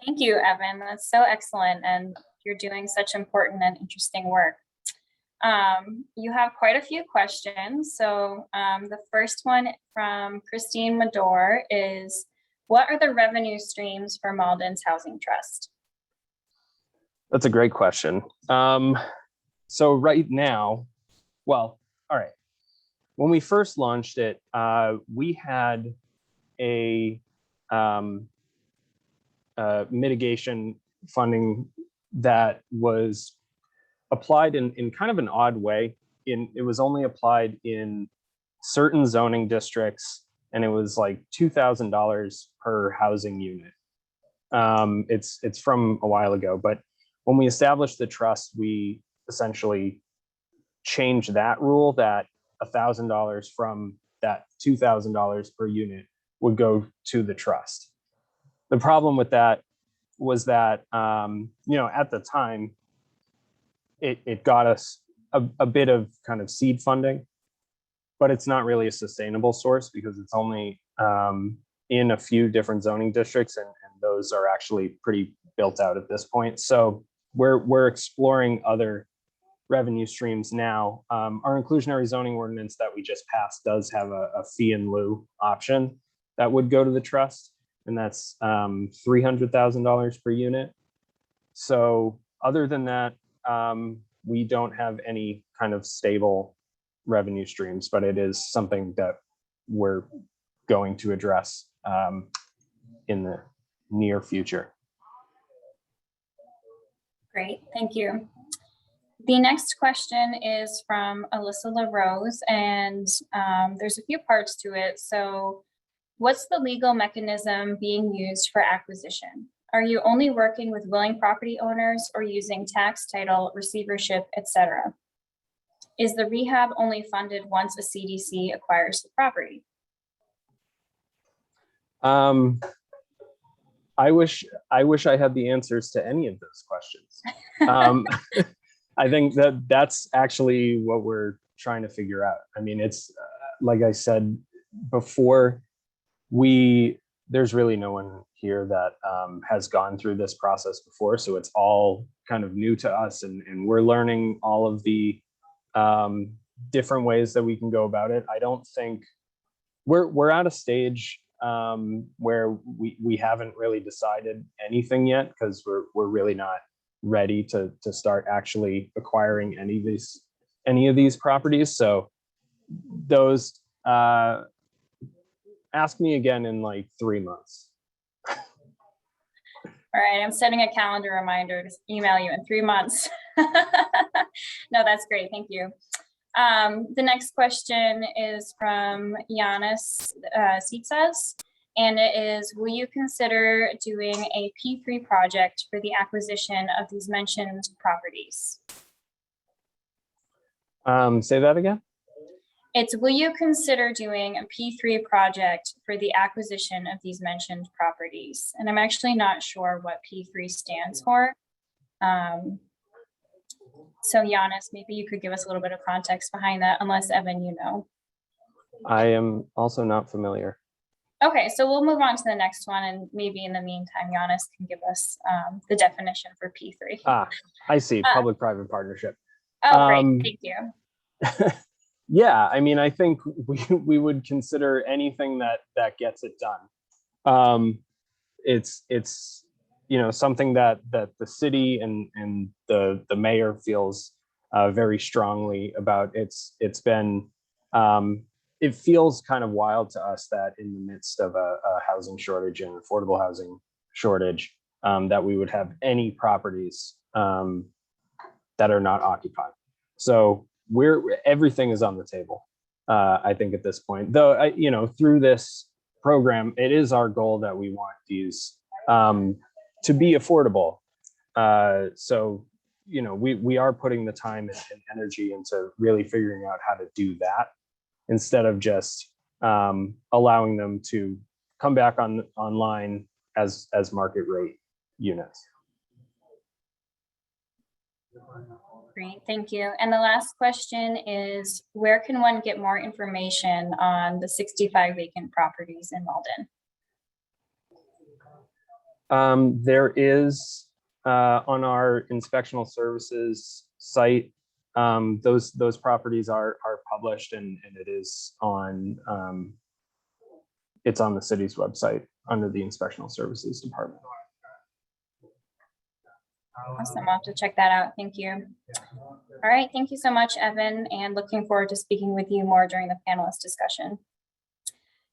Thank you, Evan. That's so excellent. And you're doing such important and interesting work. You have quite a few questions. So the first one from Christine Madore is, what are the revenue streams for Malden's Housing Trust? That's a great question. So right now, well, all right. When we first launched it, we had a mitigation funding that was applied in kind of an odd way. It was only applied in certain zoning districts, and it was like $2,000 per housing unit. It's from a while ago, but when we established the trust, we essentially changed that rule that $1,000 from that $2,000 per unit would go to the trust. The problem with that was that, at the time, it got us a bit of kind of seed funding, but it's not really a sustainable source because it's only in a few different zoning districts, and those are actually pretty built out at this point. So we're exploring other revenue streams now. Our inclusionary zoning ordinance that we just passed does have a fee in lieu option that would go to the trust, and that's $300,000 per unit. So other than that, we don't have any kind of stable revenue streams, but it is something that we're going to address in the near future. Great, thank you. The next question is from Alyssa LaRose, and there's a few parts to it. So what's the legal mechanism being used for acquisition? Are you only working with willing property owners or using tax, title, receivership, etc.? Is the rehab only funded once a CDC acquires the property? I wish I had the answers to any of those questions. I think that's actually what we're trying to figure out. I mean, it's like I said before, there's really no one here that has gone through this process before, so it's all kind of new to us, and we're learning all of the different ways that we can go about it. I don't think we're at a stage where we haven't really decided anything yet, because we're really not ready to start actually acquiring any of these properties. So those ask me again in like 3 months. All right, I'm setting a calendar reminder to email you in 3 months. No, that's great, thank you. The next question is from Giannis Sitsas, and it is, will you consider doing a P3 project for the acquisition of these mentioned properties? Say that again? It's, will you consider doing a P3 project for the acquisition of these mentioned properties? And I'm actually not sure what P3 stands for. So Giannis, maybe you could give us a little bit of context behind that, unless Evan, you know. I am also not familiar. Okay, so we'll move on to the next one, and maybe in the meantime, Giannis can give us the definition for P3. Ah, I see, public-private partnership. Oh, great, thank you. Yeah, I mean, I think we would consider anything that gets it done. It's something that the city and the mayor feels very strongly about it's been, it feels kind of wild to us that in the midst of a housing shortage and affordable housing shortage, that we would have any properties that are not occupied. So everything is on the table, I think at this point. Though, through this program, it is our goal that we want these to be affordable. So, we are putting the time and energy into really figuring out how to do that instead of just allowing them to come back online as market rate units. Great, thank you. And the last question is, where can one get more information on the 65 vacant properties in Malden? There is on our inspectional services site, those properties are published, and it is on it's on the city's website under the inspectional services department. Awesome, I'll have to check that out. Thank you. All right, thank you so much, Evan, and looking forward to speaking with you more during the panelist discussion.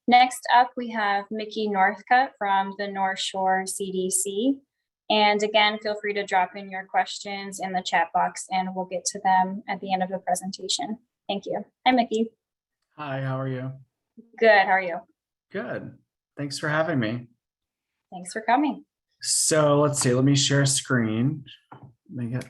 Next up, we have Mickey Northcutt from the North Shore CDC. And again, feel free to drop in your questions in the chat box and we'll get to them at the end of the presentation. Thank you. Hi, Mickey. Hi, how are you? Good, how are you? Good. Thanks for having me. Thanks for coming. So let's see, let me share a screen. Make it.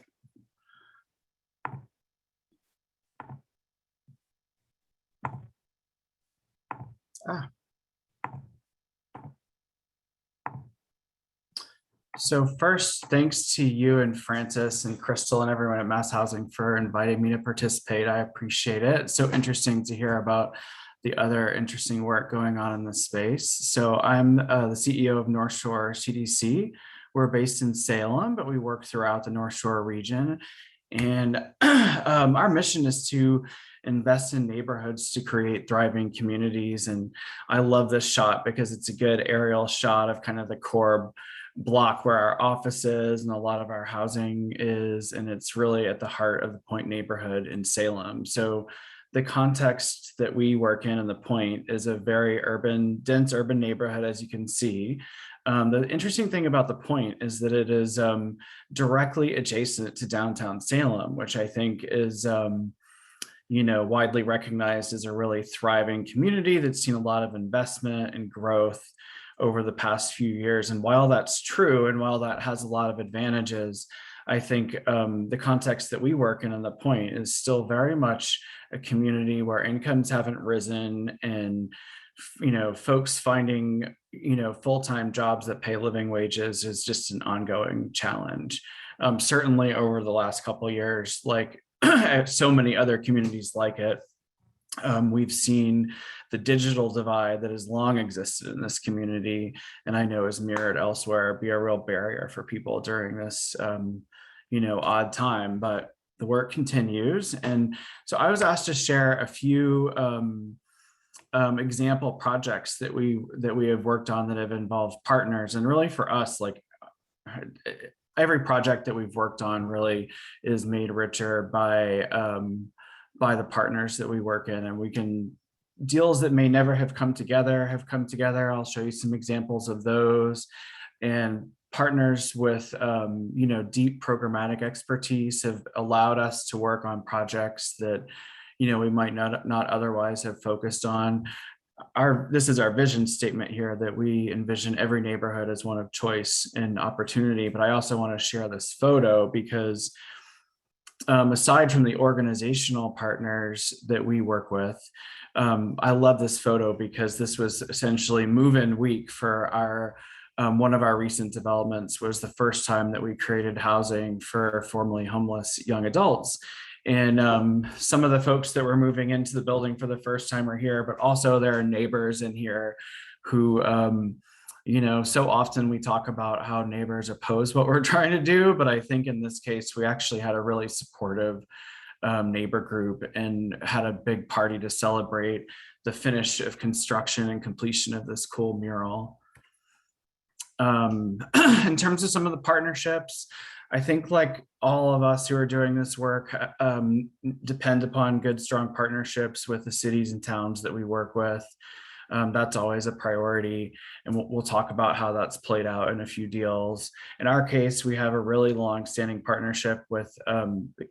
So first, thanks to you and Francis and Crystal and everyone at MassHousing for inviting me to participate. I appreciate it. It's so interesting to hear about the other interesting work going on in this space. So I'm the CEO of North Shore CDC. We're based in Salem, but we work throughout the North Shore region. And our mission is to invest in neighborhoods to create thriving communities. And I love this shot because it's a good aerial shot of kind of the core block where our office is and a lot of our housing is. And it's really at the heart of the Point neighborhood in Salem. So the context that we work in and the Point is a very dense urban neighborhood, as you can see. The interesting thing about the Point is that it is directly adjacent to downtown Salem, which I think is widely recognized as a really thriving community that's seen a lot of investment and growth over the past few years. And while that's true, and while that has a lot of advantages, I think the context that we work in on the Point is still very much a community where incomes haven't risen, and folks finding full-time jobs that pay living wages is just an ongoing challenge. Certainly over the last couple of years, like so many other communities like it, we've seen the digital divide that has long existed in this community, and I know is mirrored elsewhere, be a real barrier for people during this odd time, but the work continues. And so I was asked to share a few example projects that we have worked on that have involved partners. And really for us, like every project that we've worked on really is made richer by the partners that we work in, and we can deals that may never have come together. I'll show you some examples of those, and partners with deep programmatic expertise have allowed us to work on projects that we might not otherwise have focused on. This is our vision statement here, that we envision every neighborhood as one of choice and opportunity. But I also want to share this photo because aside from the organizational partners that we work with, I love this photo because this was essentially move-in week for our one of our recent developments. Was the first time that we created housing for formerly homeless young adults. And some of the folks that were moving into the building for the first time are here, but also there are neighbors in here who, so often we talk about how neighbors oppose what we're trying to do, but I think in this case, we actually had a really supportive neighbor group and had a big party to celebrate the finish of construction and completion of this cool mural. In terms of some of the partnerships, I think like all of us who are doing this work depend upon good, strong partnerships with the cities and towns that we work with. That's always a priority. And we'll talk about how that's played out in a few deals. In our case, we have a really long-standing partnership with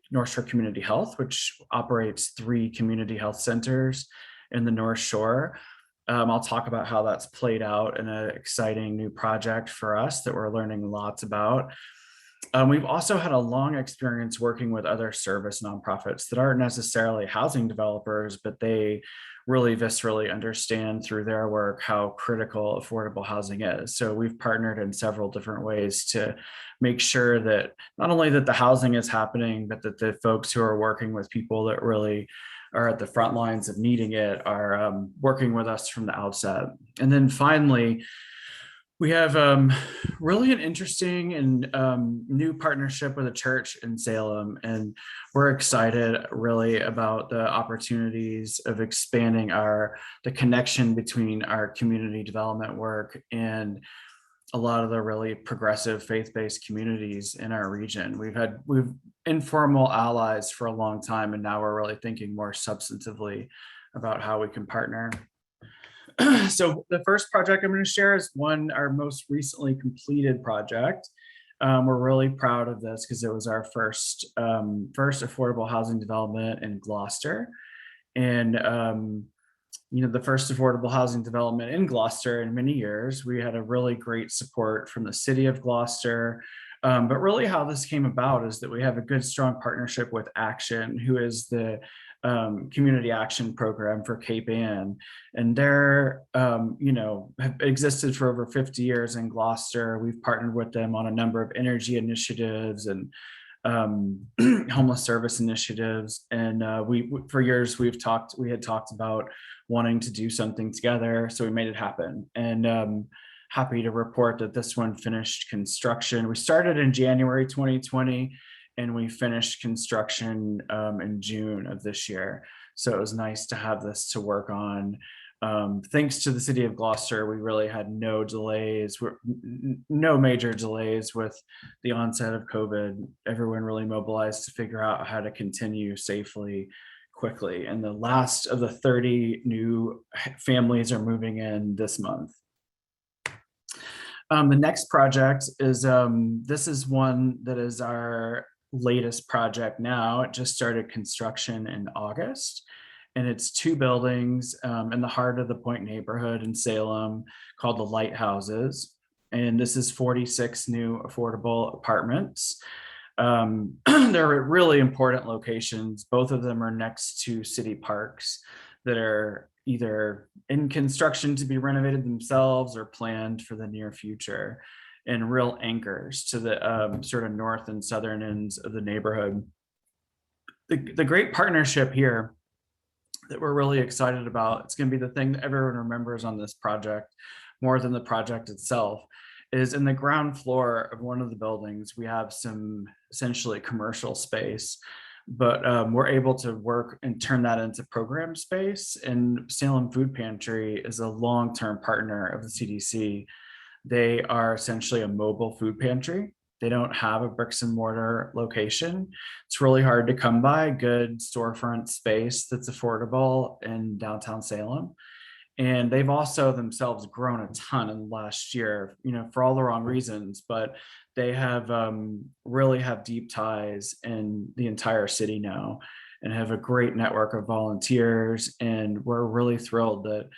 North Shore Community Health, which operates 3 community health centers in the North Shore. I'll talk about how that's played out in an exciting new project for us that we're learning lots about. We've also had a long experience working with other service nonprofits that aren't necessarily housing developers, but they really viscerally understand through their work how critical affordable housing is. So we've partnered in several different ways to make sure that not only that the housing is happening, but that the folks who are working with people that really are at the front lines of needing it are working with us from the outset. And then finally, we have really an interesting and new partnership with a church in Salem, and we're excited really about the opportunities of expanding the connection between our community development work and a lot of the really progressive faith-based communities in our region. We've informal allies for a long time, and now we're really thinking more substantively about how we can partner. So the first project I'm going to share is our most recently completed project. We're really proud of this because it was our first affordable housing development in Gloucester. And the first affordable housing development in Gloucester in many years. We had a really great support from the city of Gloucester. But really how this came about is that we have a good, strong partnership with Action, who is the community action program for Cape Ann. And they're, have existed for over 50 years in Gloucester. We've partnered with them on a number of energy initiatives and homeless service initiatives. And for years we had talked about wanting to do something together. So we made it happen. And happy to report that this one finished construction. We started in January 2020 and we finished construction in June of this year. So it was nice to have this to work on. Thanks to the city of Gloucester, we really had no major delays with the onset of COVID. Everyone really mobilized to figure out how to continue safely, quickly. And the last of the 30 new families are moving in this month. The next project is, this is one that is our latest project now. It just started construction in August. And it's 2 buildings in the heart of the Point neighborhood in Salem called the Lighthouses. And this is 46 new affordable apartments. They're at really important locations. Both of them are next to city parks that are either in construction to be renovated themselves or planned for the near future, and real anchors to the sort of north and southern ends of the neighborhood. The great partnership here that we're really excited about, it's going to be the thing that everyone remembers on this project more than the project itself, is in the ground floor of one of the buildings, we have some essentially commercial space, but we're able to work and turn that into program space. And Salem Food Pantry is a long-term partner of the CDC. They are essentially a mobile food pantry. They don't have a bricks and mortar location. It's really hard to come by good storefront space that's affordable in downtown Salem. And they've also themselves grown a ton in the last year, for all the wrong reasons, but they have really have deep ties in the entire city now and have a great network of volunteers. And we're really thrilled that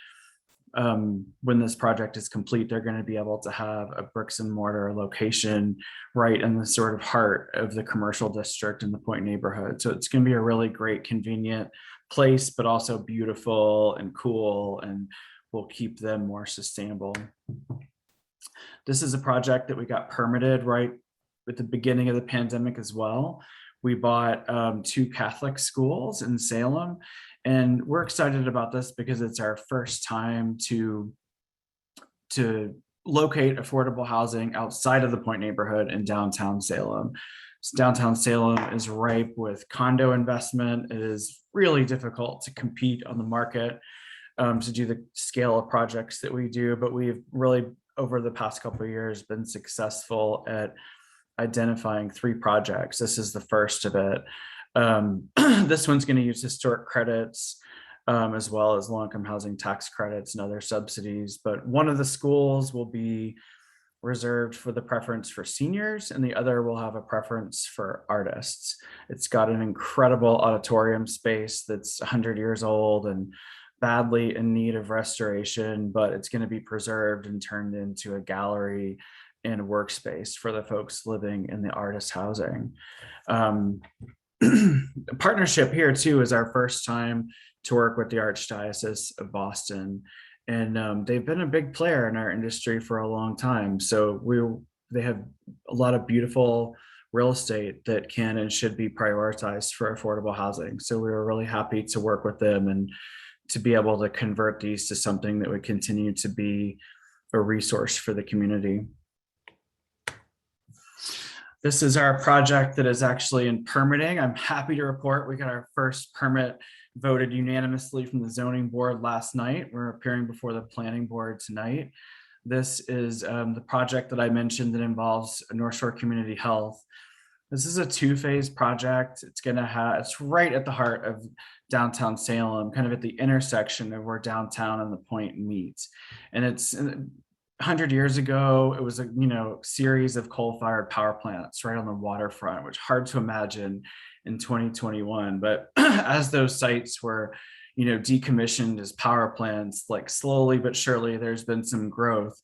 when this project is complete, they're going to be able to have a bricks and mortar location right in the sort of heart of the commercial district in the Point neighborhood. So it's going to be a really great, convenient place, but also beautiful and cool, and will keep them more sustainable. This is a project that we got permitted right at the beginning of the pandemic as well. We bought 2 Catholic schools in Salem, and we're excited about this because it's our first time to locate affordable housing outside of the Point neighborhood in downtown Salem. So downtown Salem is ripe with condo investment. It is really difficult to compete on the market to do the scale of projects that we do, but we've really over the past couple of years been successful at identifying 3 projects. This is the first of it. This one's going to use historic credits, as well as low-income housing tax credits and other subsidies. But one of the schools will be reserved for the preference for seniors, and the other will have a preference for artists. It's got an incredible auditorium space that's 100 years old and badly in need of restoration, but it's going to be preserved and turned into a gallery and workspace for the folks living in the artist housing. Partnership here too is our first time to work with the Archdiocese of Boston, and they've been a big player in our industry for a long time. So they have a lot of beautiful real estate that can and should be prioritized for affordable housing. So we were really happy to work with them and to be able to convert these to something that would continue to be a resource for the community. This is our project that is actually in permitting. I'm happy to report we got our first permit voted unanimously from the zoning board last night. We're appearing before the planning board tonight. This is the project that I mentioned that involves North Shore Community Health. This is a 2-phase project. It's right at the heart of downtown Salem, kind of at the intersection of where downtown and the Point meet. And it's 100 years ago, it was a series of coal-fired power plants right on the waterfront, which is hard to imagine in 2021. But as those sites were decommissioned as power plants, like slowly but surely, there's been some growth.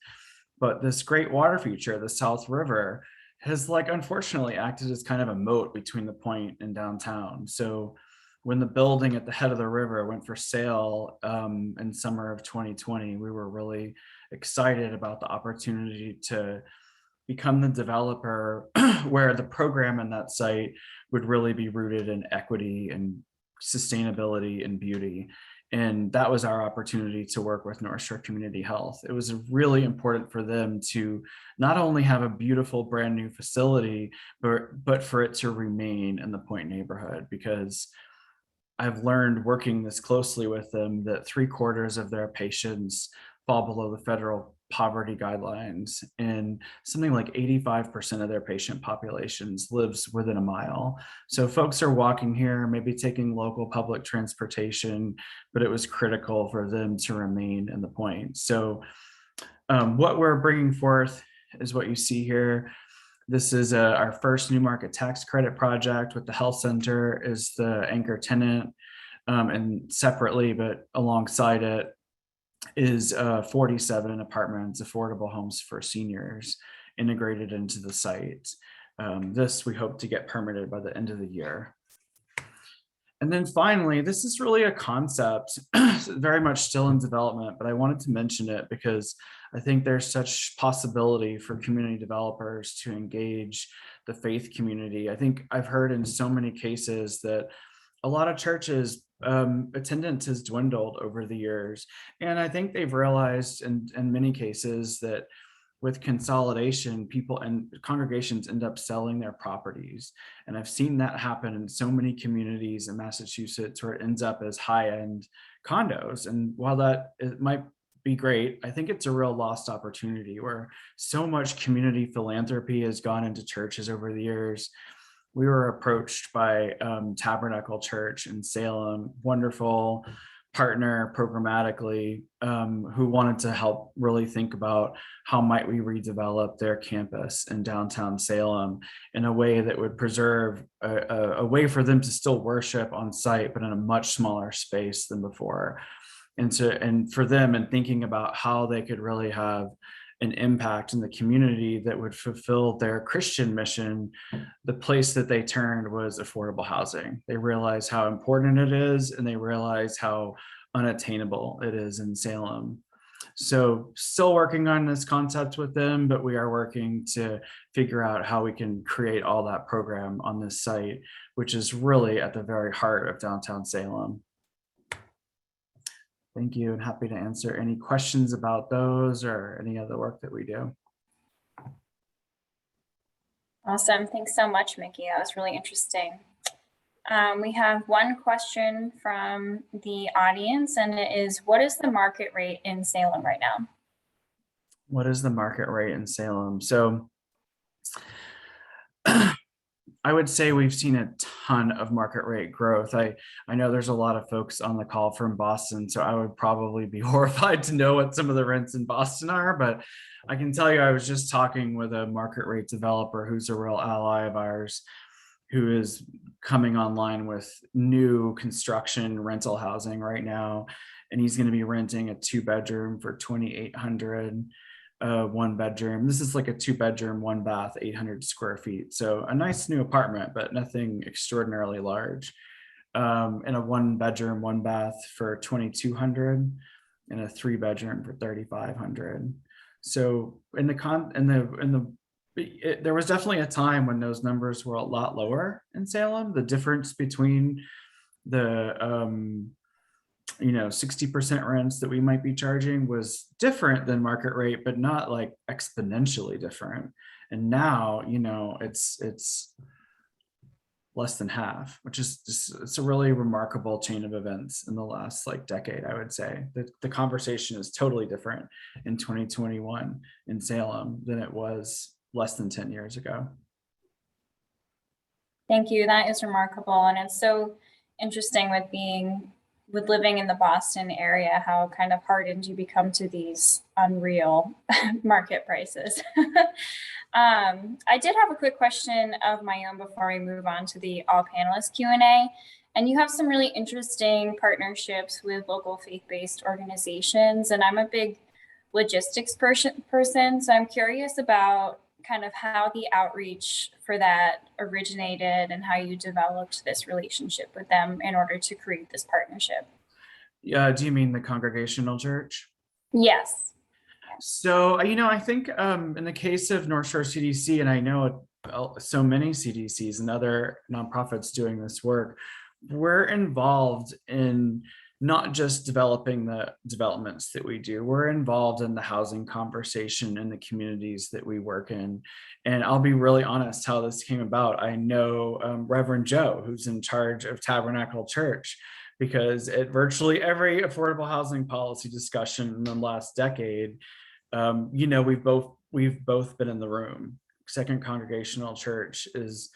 But this great water feature, the South River, has unfortunately acted as kind of a moat between the Point and downtown. So when the building at the head of the river went for sale in summer of 2020, we were really excited about the opportunity to become the developer where the program in that site would really be rooted in equity and sustainability and beauty. And that was our opportunity to work with North Shore Community Health. It was really important for them to not only have a beautiful brand new facility, but for it to remain in the Point neighborhood, because I've learned working this closely with them that 3/4 of their patients fall below the federal poverty guidelines, and something like 85% of their patient populations lives within a mile. So folks are walking here, maybe taking local public transportation, but it was critical for them to remain in the Point. So what we're bringing forth is what you see here. This is our first new market tax credit project with the health center is the anchor tenant, and separately, but alongside it, is 47 apartments, affordable homes for seniors integrated into the site. This we hope to get permitted by the end of the year. And then finally, this is really a concept very much still in development, but I wanted to mention it because I think there's such possibility for community developers to engage the faith community. I think I've heard in so many cases that a lot of churches attendance has dwindled over the years. And I think they've realized in many cases that with consolidation, people and congregations end up selling their properties. And I've seen that happen in so many communities in Massachusetts where it ends up as high-end condos. And while it might be great, I think it's a real lost opportunity where so much community philanthropy has gone into churches over the years. We were approached by Tabernacle Church in Salem, wonderful partner programmatically, who wanted to help really think about how might we redevelop their campus in downtown Salem in a way that would preserve a way for them to still worship on site, but in a much smaller space than before. And for them, and thinking about how they could really have an impact in the community that would fulfill their Christian mission, the place that they turned was affordable housing. They realized how important it is, and they realized how unattainable it is in Salem. So still working on this concept with them, but we are working to figure out how we can create all that program on this site, which is really at the very heart of downtown Salem. Thank you, and happy to answer any questions about those or any other work that we do. Awesome. Thanks so much, Mickey. That was really interesting. We have one question from the audience, and it is, what is the market rate in Salem right now? What is the market rate in Salem? So I would say we've seen a ton of market rate growth. I know there's a lot of folks on the call from Boston, so I would probably be horrified to know what some of the rents in Boston are, but I can tell you I was just talking with a market rate developer who's a real ally of ours, who is coming online with new construction rental housing right now. And he's going to be renting a 2-bedroom for $2,800, 1-bedroom. This is like a 2-bedroom, 1-bath, 800 square feet. So a nice new apartment, but nothing extraordinarily large. And a 1-bedroom, 1-bath for $2,200 and a 3-bedroom for $3,500. So there was definitely a time when those numbers were a lot lower in Salem. The difference between the 60% rents that we might be charging was different than market rate, but not like exponentially different. And now, it's less than half, which is it's a really remarkable chain of events in the last decade. I would say that the conversation is totally different in 2021 in Salem than it was less than 10 years ago. Thank you. That is remarkable. And it's so interesting with living in the Boston area, how kind of hardened you become to these unreal market prices. I did have a quick question of my own before we move on to the all panelists Q&A. And you have some really interesting partnerships with local faith-based organizations. And I'm a big logistics person. So I'm curious about kind of how the outreach for that originated and how you developed this relationship with them in order to create this partnership. Yeah, do you mean the Congregational Church? Yes. So, I think in the case of North Shore CDC, and I know so many CDCs and other nonprofits doing this work, we're involved in not just developing the developments that we do, we're involved in the housing conversation in the communities that we work in. And I'll be really honest how this came about. I know Reverend Joe, who's in charge of Tabernacle Church, because at virtually every affordable housing policy discussion in the last decade, we've both been in the room. Second Congregational Church is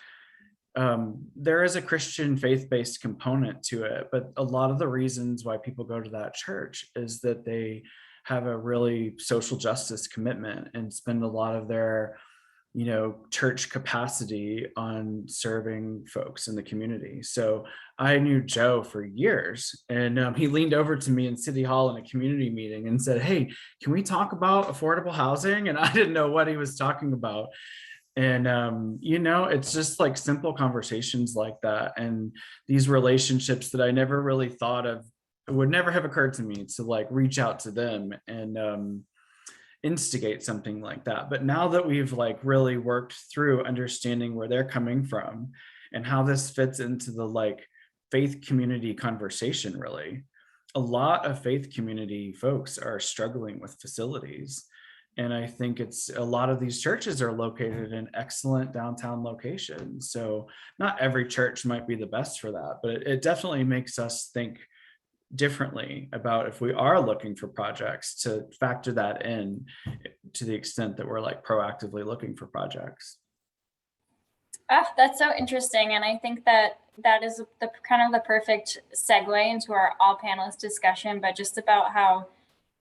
there is a Christian faith-based component to it, but a lot of the reasons why people go to that church is that they have a really social justice commitment and spend a lot of their, church capacity on serving folks in the community. So I knew Joe for years, and he leaned over to me in City Hall in a community meeting and said, "Hey, can we talk about affordable housing?" And I didn't know what he was talking about. And, it's just like simple conversations like that. And these relationships that I never really thought of, it would never have occurred to me to reach out to them and instigate something like that. But now that we've really worked through understanding where they're coming from and how this fits into the faith community conversation, really, a lot of faith community folks are struggling with facilities. And I think a lot of these churches are located in excellent downtown locations. So not every church might be the best for that, but it definitely makes us think differently about if we are looking for projects to factor that in to the extent that we're proactively looking for projects. That's so interesting. And I think that is the kind of the perfect segue into our all panelists discussion, but just about how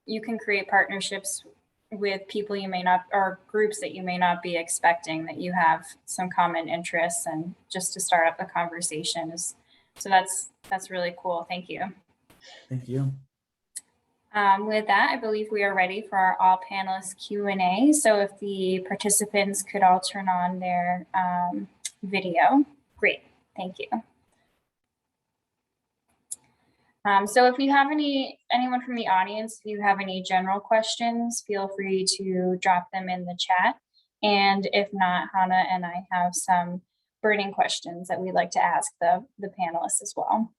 you can create partnerships with people you may not, or groups that you may not be expecting, that you have some common interests, and just to start up a conversation so that's really cool. Thank you. Thank you. With that, I believe we are ready for our all panelists Q&A. So if the participants could all turn on their video. Great, thank you. So if you have anyone from the audience, if you have any general questions, feel free to drop them in the chat. And if not, Hannah and I have some burning questions that we'd like to ask the panelists as well.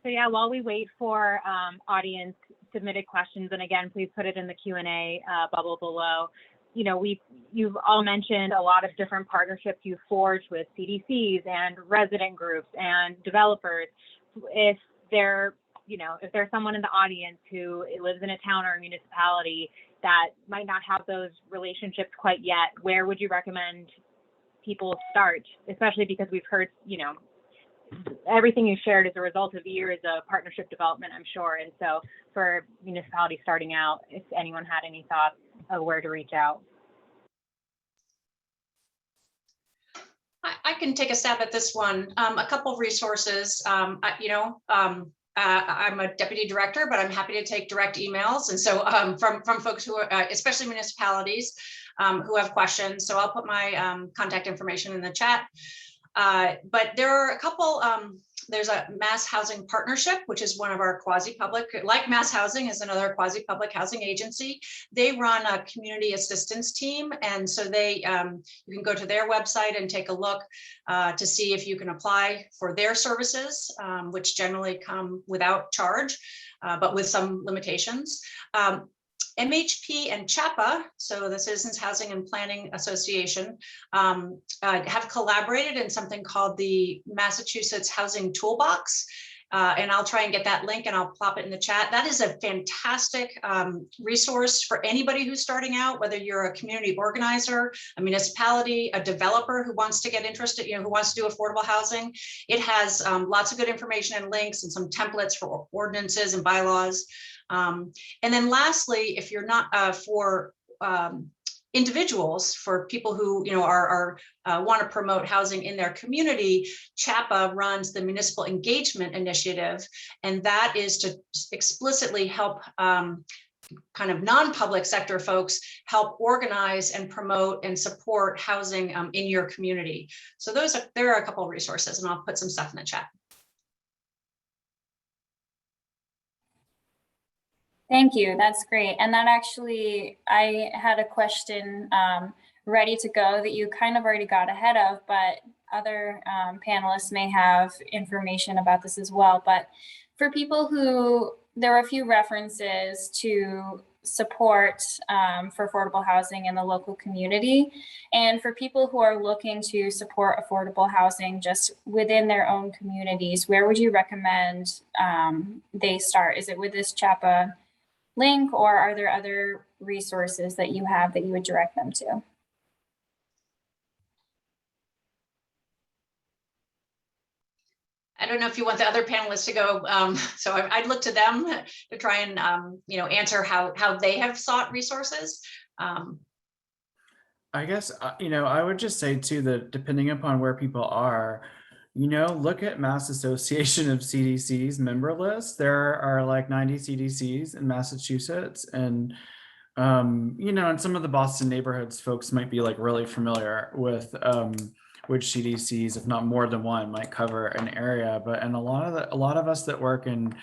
So yeah, while we wait for audience submitted questions, and again, please put it in the Q&A bubble below. You've all mentioned a lot of different partnerships you've forged with CDCs and resident groups and developers. If there's someone in the audience who lives in a town or a municipality that might not have those relationships quite yet, where would you recommend people start? Especially because we've heard, everything you shared is a result of years of partnership development, I'm sure. And so for municipalities starting out, if anyone had any thoughts of where to reach out. I can take a stab at this one. A couple of resources. I'm a deputy director, but I'm happy to take direct emails. And so from folks who are, especially municipalities who have questions. So I'll put my contact information in the chat. But there are a couple, there's a MassHousing partnership, which is one of our quasi-public, like MassHousing is another quasi-public housing agency. They run a community assistance team. And so they, you can go to their website and take a look to see if you can apply for their services, which generally come without charge, but with some limitations. MHP and CHAPA, so the Citizens Housing and Planning Association, have collaborated in something called the Massachusetts Housing Toolbox. And I'll try and get that link and I'll plop it in the chat. That is a fantastic resource for anybody who's starting out, whether you're a community organizer, a municipality, a developer who wants to get interested, who wants to do affordable housing. It has lots of good information and links and some templates for ordinances and bylaws. And then lastly, if you're not for individuals, for people who want to promote housing in their community, CHAPA runs the Municipal Engagement Initiative, and that is to explicitly help kind of non-public sector folks help organize and promote and support housing in your community. So there are a couple of resources, and I'll put some stuff in the chat. Thank you. That's great. And that actually, I had a question ready to go that you kind of already got ahead of, but other panelists may have information about this as well. But for people who, there are a few references to support for affordable housing in the local community. And for people who are looking to support affordable housing just within their own communities, where would you recommend they start? Is it with this CHAPA link, or are there other resources that you have that you would direct them to? I don't know if you want the other panelists to go, so I'd look to them to try and answer how they have sought resources. I guess, I would just say too, that depending upon where people are, look at Mass Association of CDC's member list. There are like 90 CDCs in Massachusetts, and and some of the Boston neighborhoods folks might be like really familiar with which CDCs, if not more than one, might cover an area. And a lot of us that work in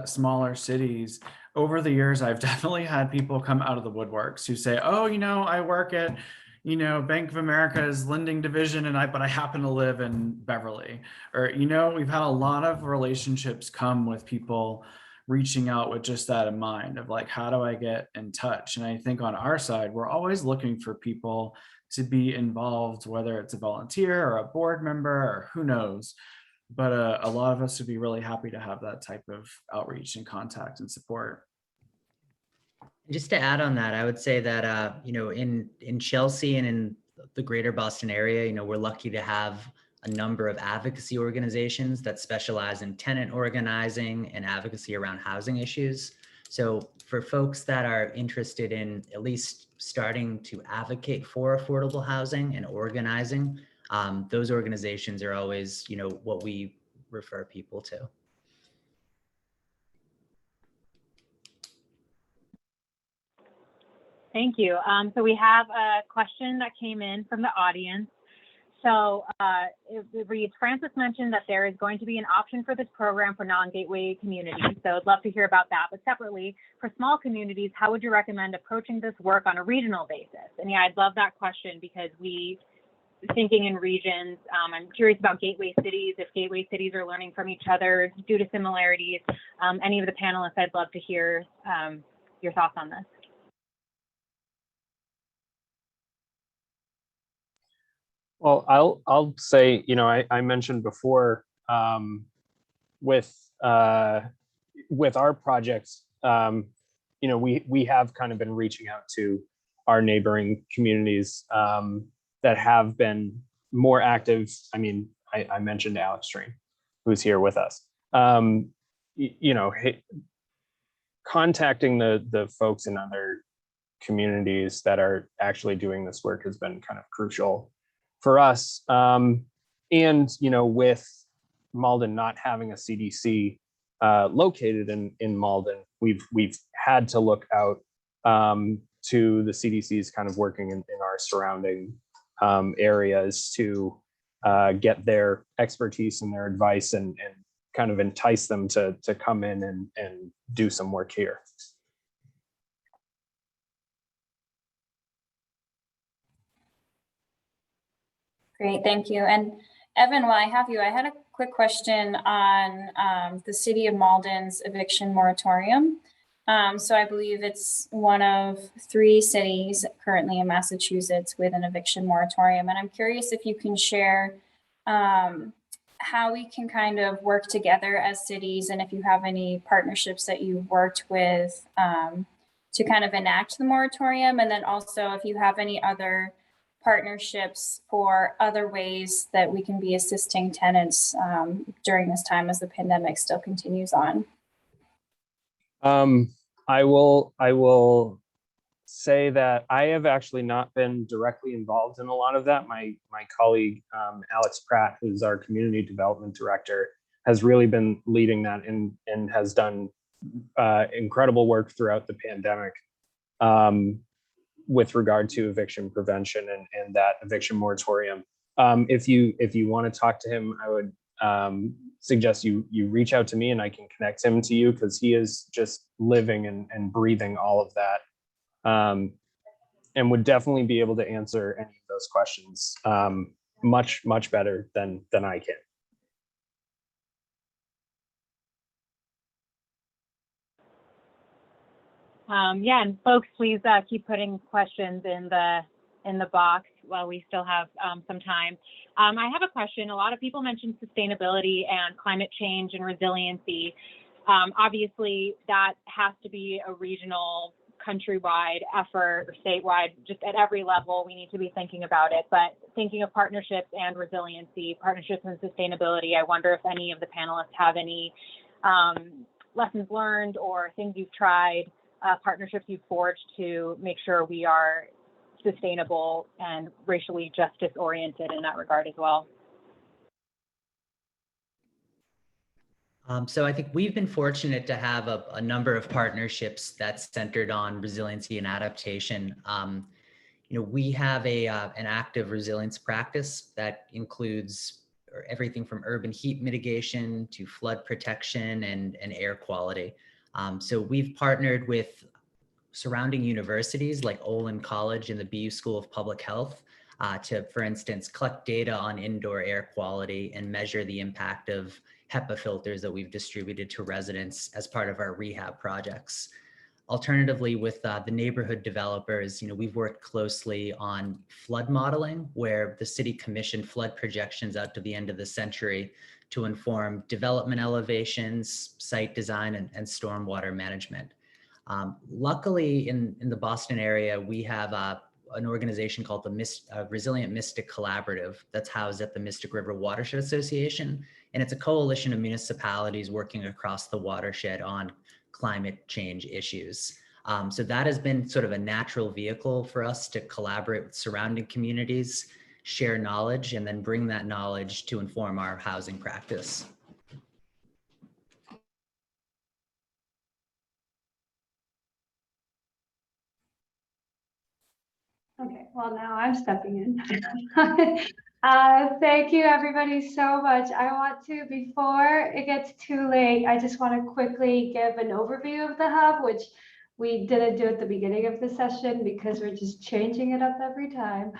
smaller cities, over the years, I've definitely had people come out of the woodworks who say, oh, I work at Bank of America's lending division, but I happen to live in Beverly. Or, we've had a lot of relationships come with people reaching out with just that in mind of like, how do I get in touch? And I think on our side, we're always looking for people to be involved, whether it's a volunteer or a board member or who knows. But a lot of us would be really happy to have that type of outreach and contact and support. Just to add on that, I would say that, in Chelsea and in the greater Boston area, we're lucky to have a number of advocacy organizations that specialize in tenant organizing and advocacy around housing issues. So for folks that are interested in at least starting to advocate for affordable housing and organizing, those organizations are always, what we refer people to. Thank you. So we have a question that came in from the audience. So it reads, Francis mentioned that there is going to be an option for this program for non-gateway communities. So I'd love to hear about that. But separately, for small communities, how would you recommend approaching this work on a regional basis? And yeah, I'd love that question because thinking in regions, I'm curious about gateway cities, if gateway cities are learning from each other due to similarities. Any of the panelists, I'd love to hear your thoughts on this. Well, I'll say, I mentioned before with our projects, you know, we have kind of been reaching out to our neighboring communities that have been more active. I mean, I mentioned Alex Tran, who's here with us. You know, contacting the folks in other communities that are actually doing this work has been kind of crucial for us. And, you know, with Malden not having a CDC located in Malden, we've had to look out to the CDC's kind of working in our surrounding areas to get their expertise and their advice and kind of entice them to come in and do some work here. Great, thank you. And Evan, while I have you, I had a quick question on the City of Malden's eviction moratorium. So I believe it's one of 3 cities currently in Massachusetts with an eviction moratorium. And I'm curious if you can share how we can kind of work together as cities, and if you have any partnerships that you've worked with to kind of enact the moratorium. And then also if you have any other partnerships for other ways that we can be assisting tenants during this time as the pandemic still continues on. I will say that I have actually not been directly involved in a lot of that. My colleague, Alex Pratt, who's our community development director, has really been leading that and has done incredible work throughout the pandemic with regard to eviction prevention and that eviction moratorium. If you want to talk to him, I would suggest you reach out to me and I can connect him to you, because he is just living and breathing all of that, and would definitely be able to answer any of those questions much better than I can. Yeah, and folks, please keep putting questions in the box while we still have some time. I have a question. A lot of people mentioned sustainability and climate change and resiliency. Obviously, that has to be a regional, countrywide effort, or statewide. Just at every level, we need to be thinking about it. But thinking of partnerships and resiliency, partnerships and sustainability, I wonder if any of the panelists have any lessons learned or things you've tried, partnerships you've forged to make sure we are sustainable and racially justice oriented in that regard as well. So I think we've been fortunate to have a number of partnerships that's centered on resiliency and adaptation. You know, we have an active resilience practice that includes everything from urban heat mitigation to flood protection and air quality. So we've partnered with surrounding universities like Olin College and the BU School of Public Health to, for instance, collect data on indoor air quality and measure the impact of HEPA filters that we've distributed to residents as part of our rehab projects. Alternatively, with the neighborhood developers, you know, we've worked closely on flood modeling, where the city commissioned flood projections out to the end of the century to inform development elevations, site design, and stormwater management. Luckily, in the Boston area, we have an organization called the Resilient Mystic Collaborative that's housed at the Mystic River Watershed Association. And it's a coalition of municipalities working across the watershed on climate change issues. So that has been sort of a natural vehicle for us to collaborate with surrounding communities, share knowledge, and then bring that knowledge to inform our housing practice. Okay, well, now I'm stepping in. Thank you, everybody, so much. I want to, before it gets too late, I just want to quickly give an overview of the hub, which we didn't do at the beginning of the session because we're just changing it up every time.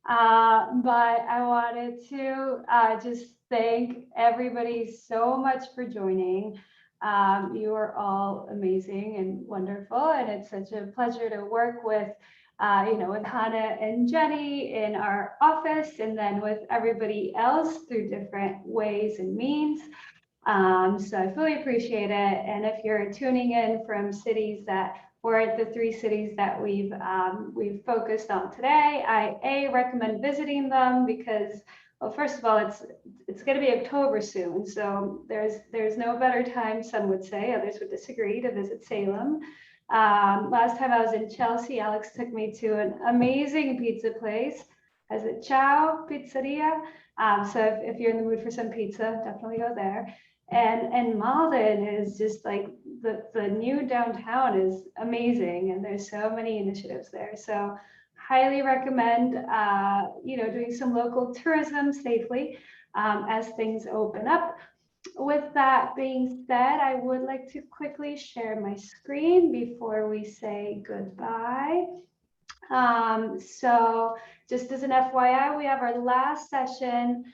But I wanted to just thank everybody so much for joining. You are all amazing and wonderful, and it's such a pleasure to work with with Hannah and Jenny in our office, and then with everybody else through different ways and means. So I fully appreciate it. And if you're tuning in from cities that were the 3 cities that we've focused on today, I recommend visiting them because, well, first of all, it's going to be October soon, so there's no better time, some would say, others would disagree, to visit Salem. Last time I was in Chelsea, Alex took me to an amazing pizza place. Is it Ciao Pizzeria? So if you're in the mood for some pizza, definitely go there. And Malden is just like the new downtown is amazing, and there's so many initiatives there. So highly recommend doing some local tourism safely as things open up. With that being said, I would like to quickly share my screen before we say goodbye. So just as an FYI, we have our last session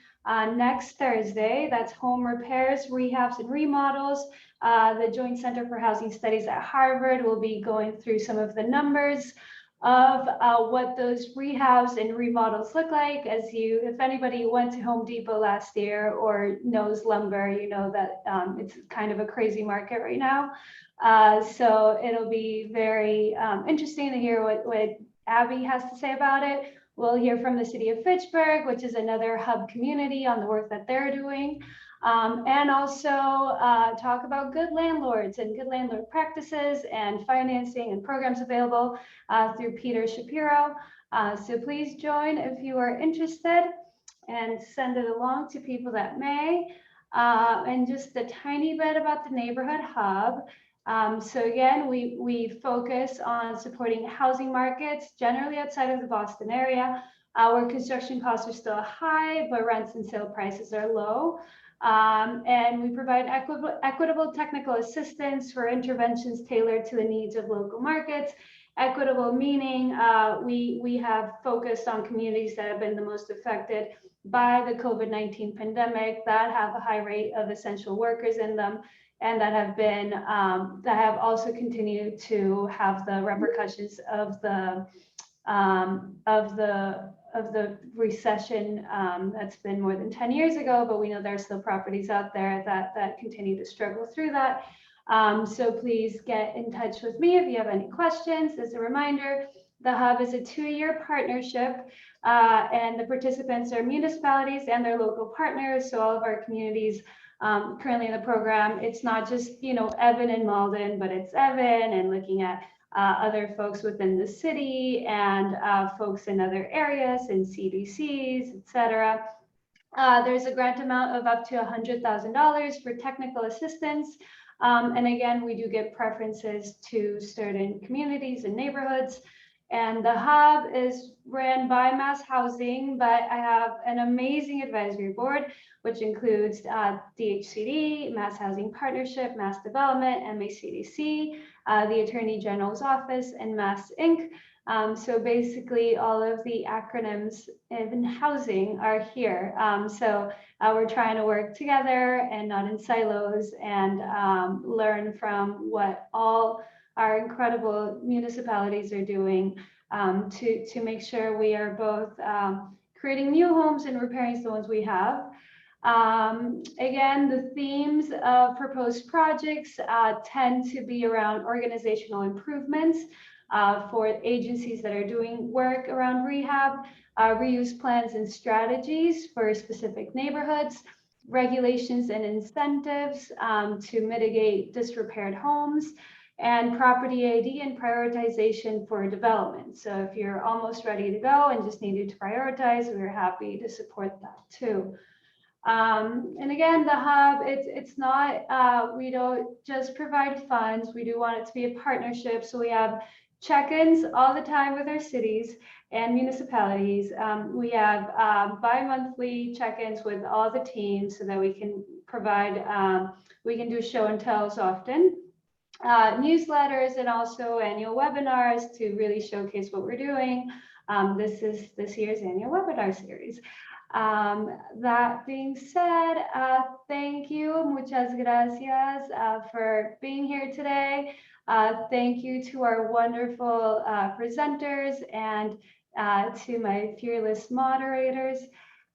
next Thursday. That's home repairs, rehabs, and remodels. The Joint Center for Housing Studies at Harvard will be going through some of the numbers of what those rehabs and remodels look like. If anybody went to Home Depot last year or knows lumber, you know that it's kind of a crazy market right now. So it'll be very interesting to hear what Abby has to say about it. We'll hear from the city of Fitchburg, which is another hub community, on the work that they're doing. And also talk about good landlords and good landlord practices and financing and programs available through Peter Shapiro. So please join if you are interested, and send it along to people that may. And just a tiny bit about the Neighborhood Hub. So again, we focus on supporting housing markets generally outside of the Boston area, where construction costs are still high, but rents and sale prices are low. And we provide equitable technical assistance for interventions tailored to the needs of local markets. Equitable meaning we have focused on communities that have been the most affected by the COVID-19 pandemic, that have a high rate of essential workers in them, and that have also continued to have the repercussions of the recession that's been more than 10 years ago, but we know there's still properties out there that continue to struggle through that. So please get in touch with me if you have any questions. As a reminder, the Hub is a 2-year partnership, and the participants are municipalities and their local partners. So all of our communities currently in the program, it's not just, Evan and Malden, but it's Evan and looking at other folks within the city and folks in other areas and CDCs, etc. There's a grant amount of up to $100,000 for technical assistance. And again, we do give preferences to certain communities and neighborhoods. And the Hub is ran by MassHousing, but I have an amazing advisory board, which includes DHCD, MassHousing Partnership, Mass Development, MACDC, the Attorney General's Office, and Mass Inc. So basically all of the acronyms in housing are here. So we're trying to work together and not in silos, and learn from what all our incredible municipalities are doing to make sure we are both creating new homes and repairing the ones we have. Again, the themes of proposed projects tend to be around organizational improvements for agencies that are doing work around rehab, reuse plans and strategies for specific neighborhoods, regulations and incentives to mitigate disrepaired homes, and property ID and prioritization for development. So if you're almost ready to go and just needed to prioritize, we're happy to support that too. And again, the Hub, it's not, we don't just provide funds, we do want it to be a partnership. So we have check-ins all the time with our cities and municipalities. We have bi-monthly check-ins with all the teams so that we can provide, we can do show and tells often. Newsletters and also annual webinars to really showcase what we're doing. This is this year's annual webinar series. That being said, thank you, muchas gracias for being here today. Thank you to our wonderful presenters and to my fearless moderators.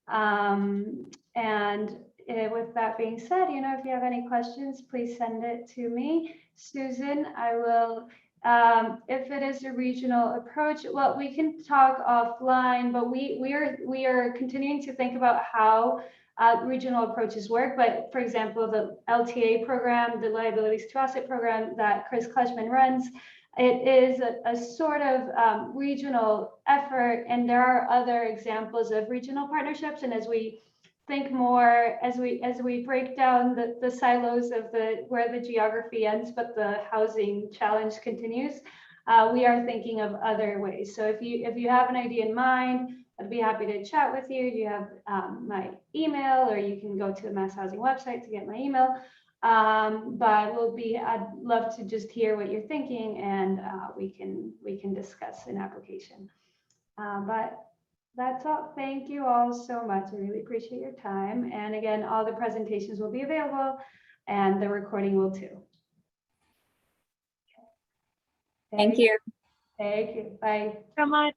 And with that being said, if you have any questions, please send it to me. Susan, I will, if it is a regional approach, well, we can talk offline, but we are continuing to think about how regional approaches work. But for example, the LTA program, the liabilities to asset program that Chris Kletchman runs, it is a sort of regional effort, and there are other examples of regional partnerships. And as we think more, as we break down the silos of where the geography ends, but the housing challenge continues, we are thinking of other ways. So if you have an idea in mind, I'd be happy to chat with you. You have my email, or you can go to the MassHousing website to get my email. But I'd love to just hear what you're thinking, and we can discuss an application. But that's all. Thank you all so much. I really appreciate your time. And again, all the presentations will be available, and the recording will too. Thank you. Thank you. Bye. So much.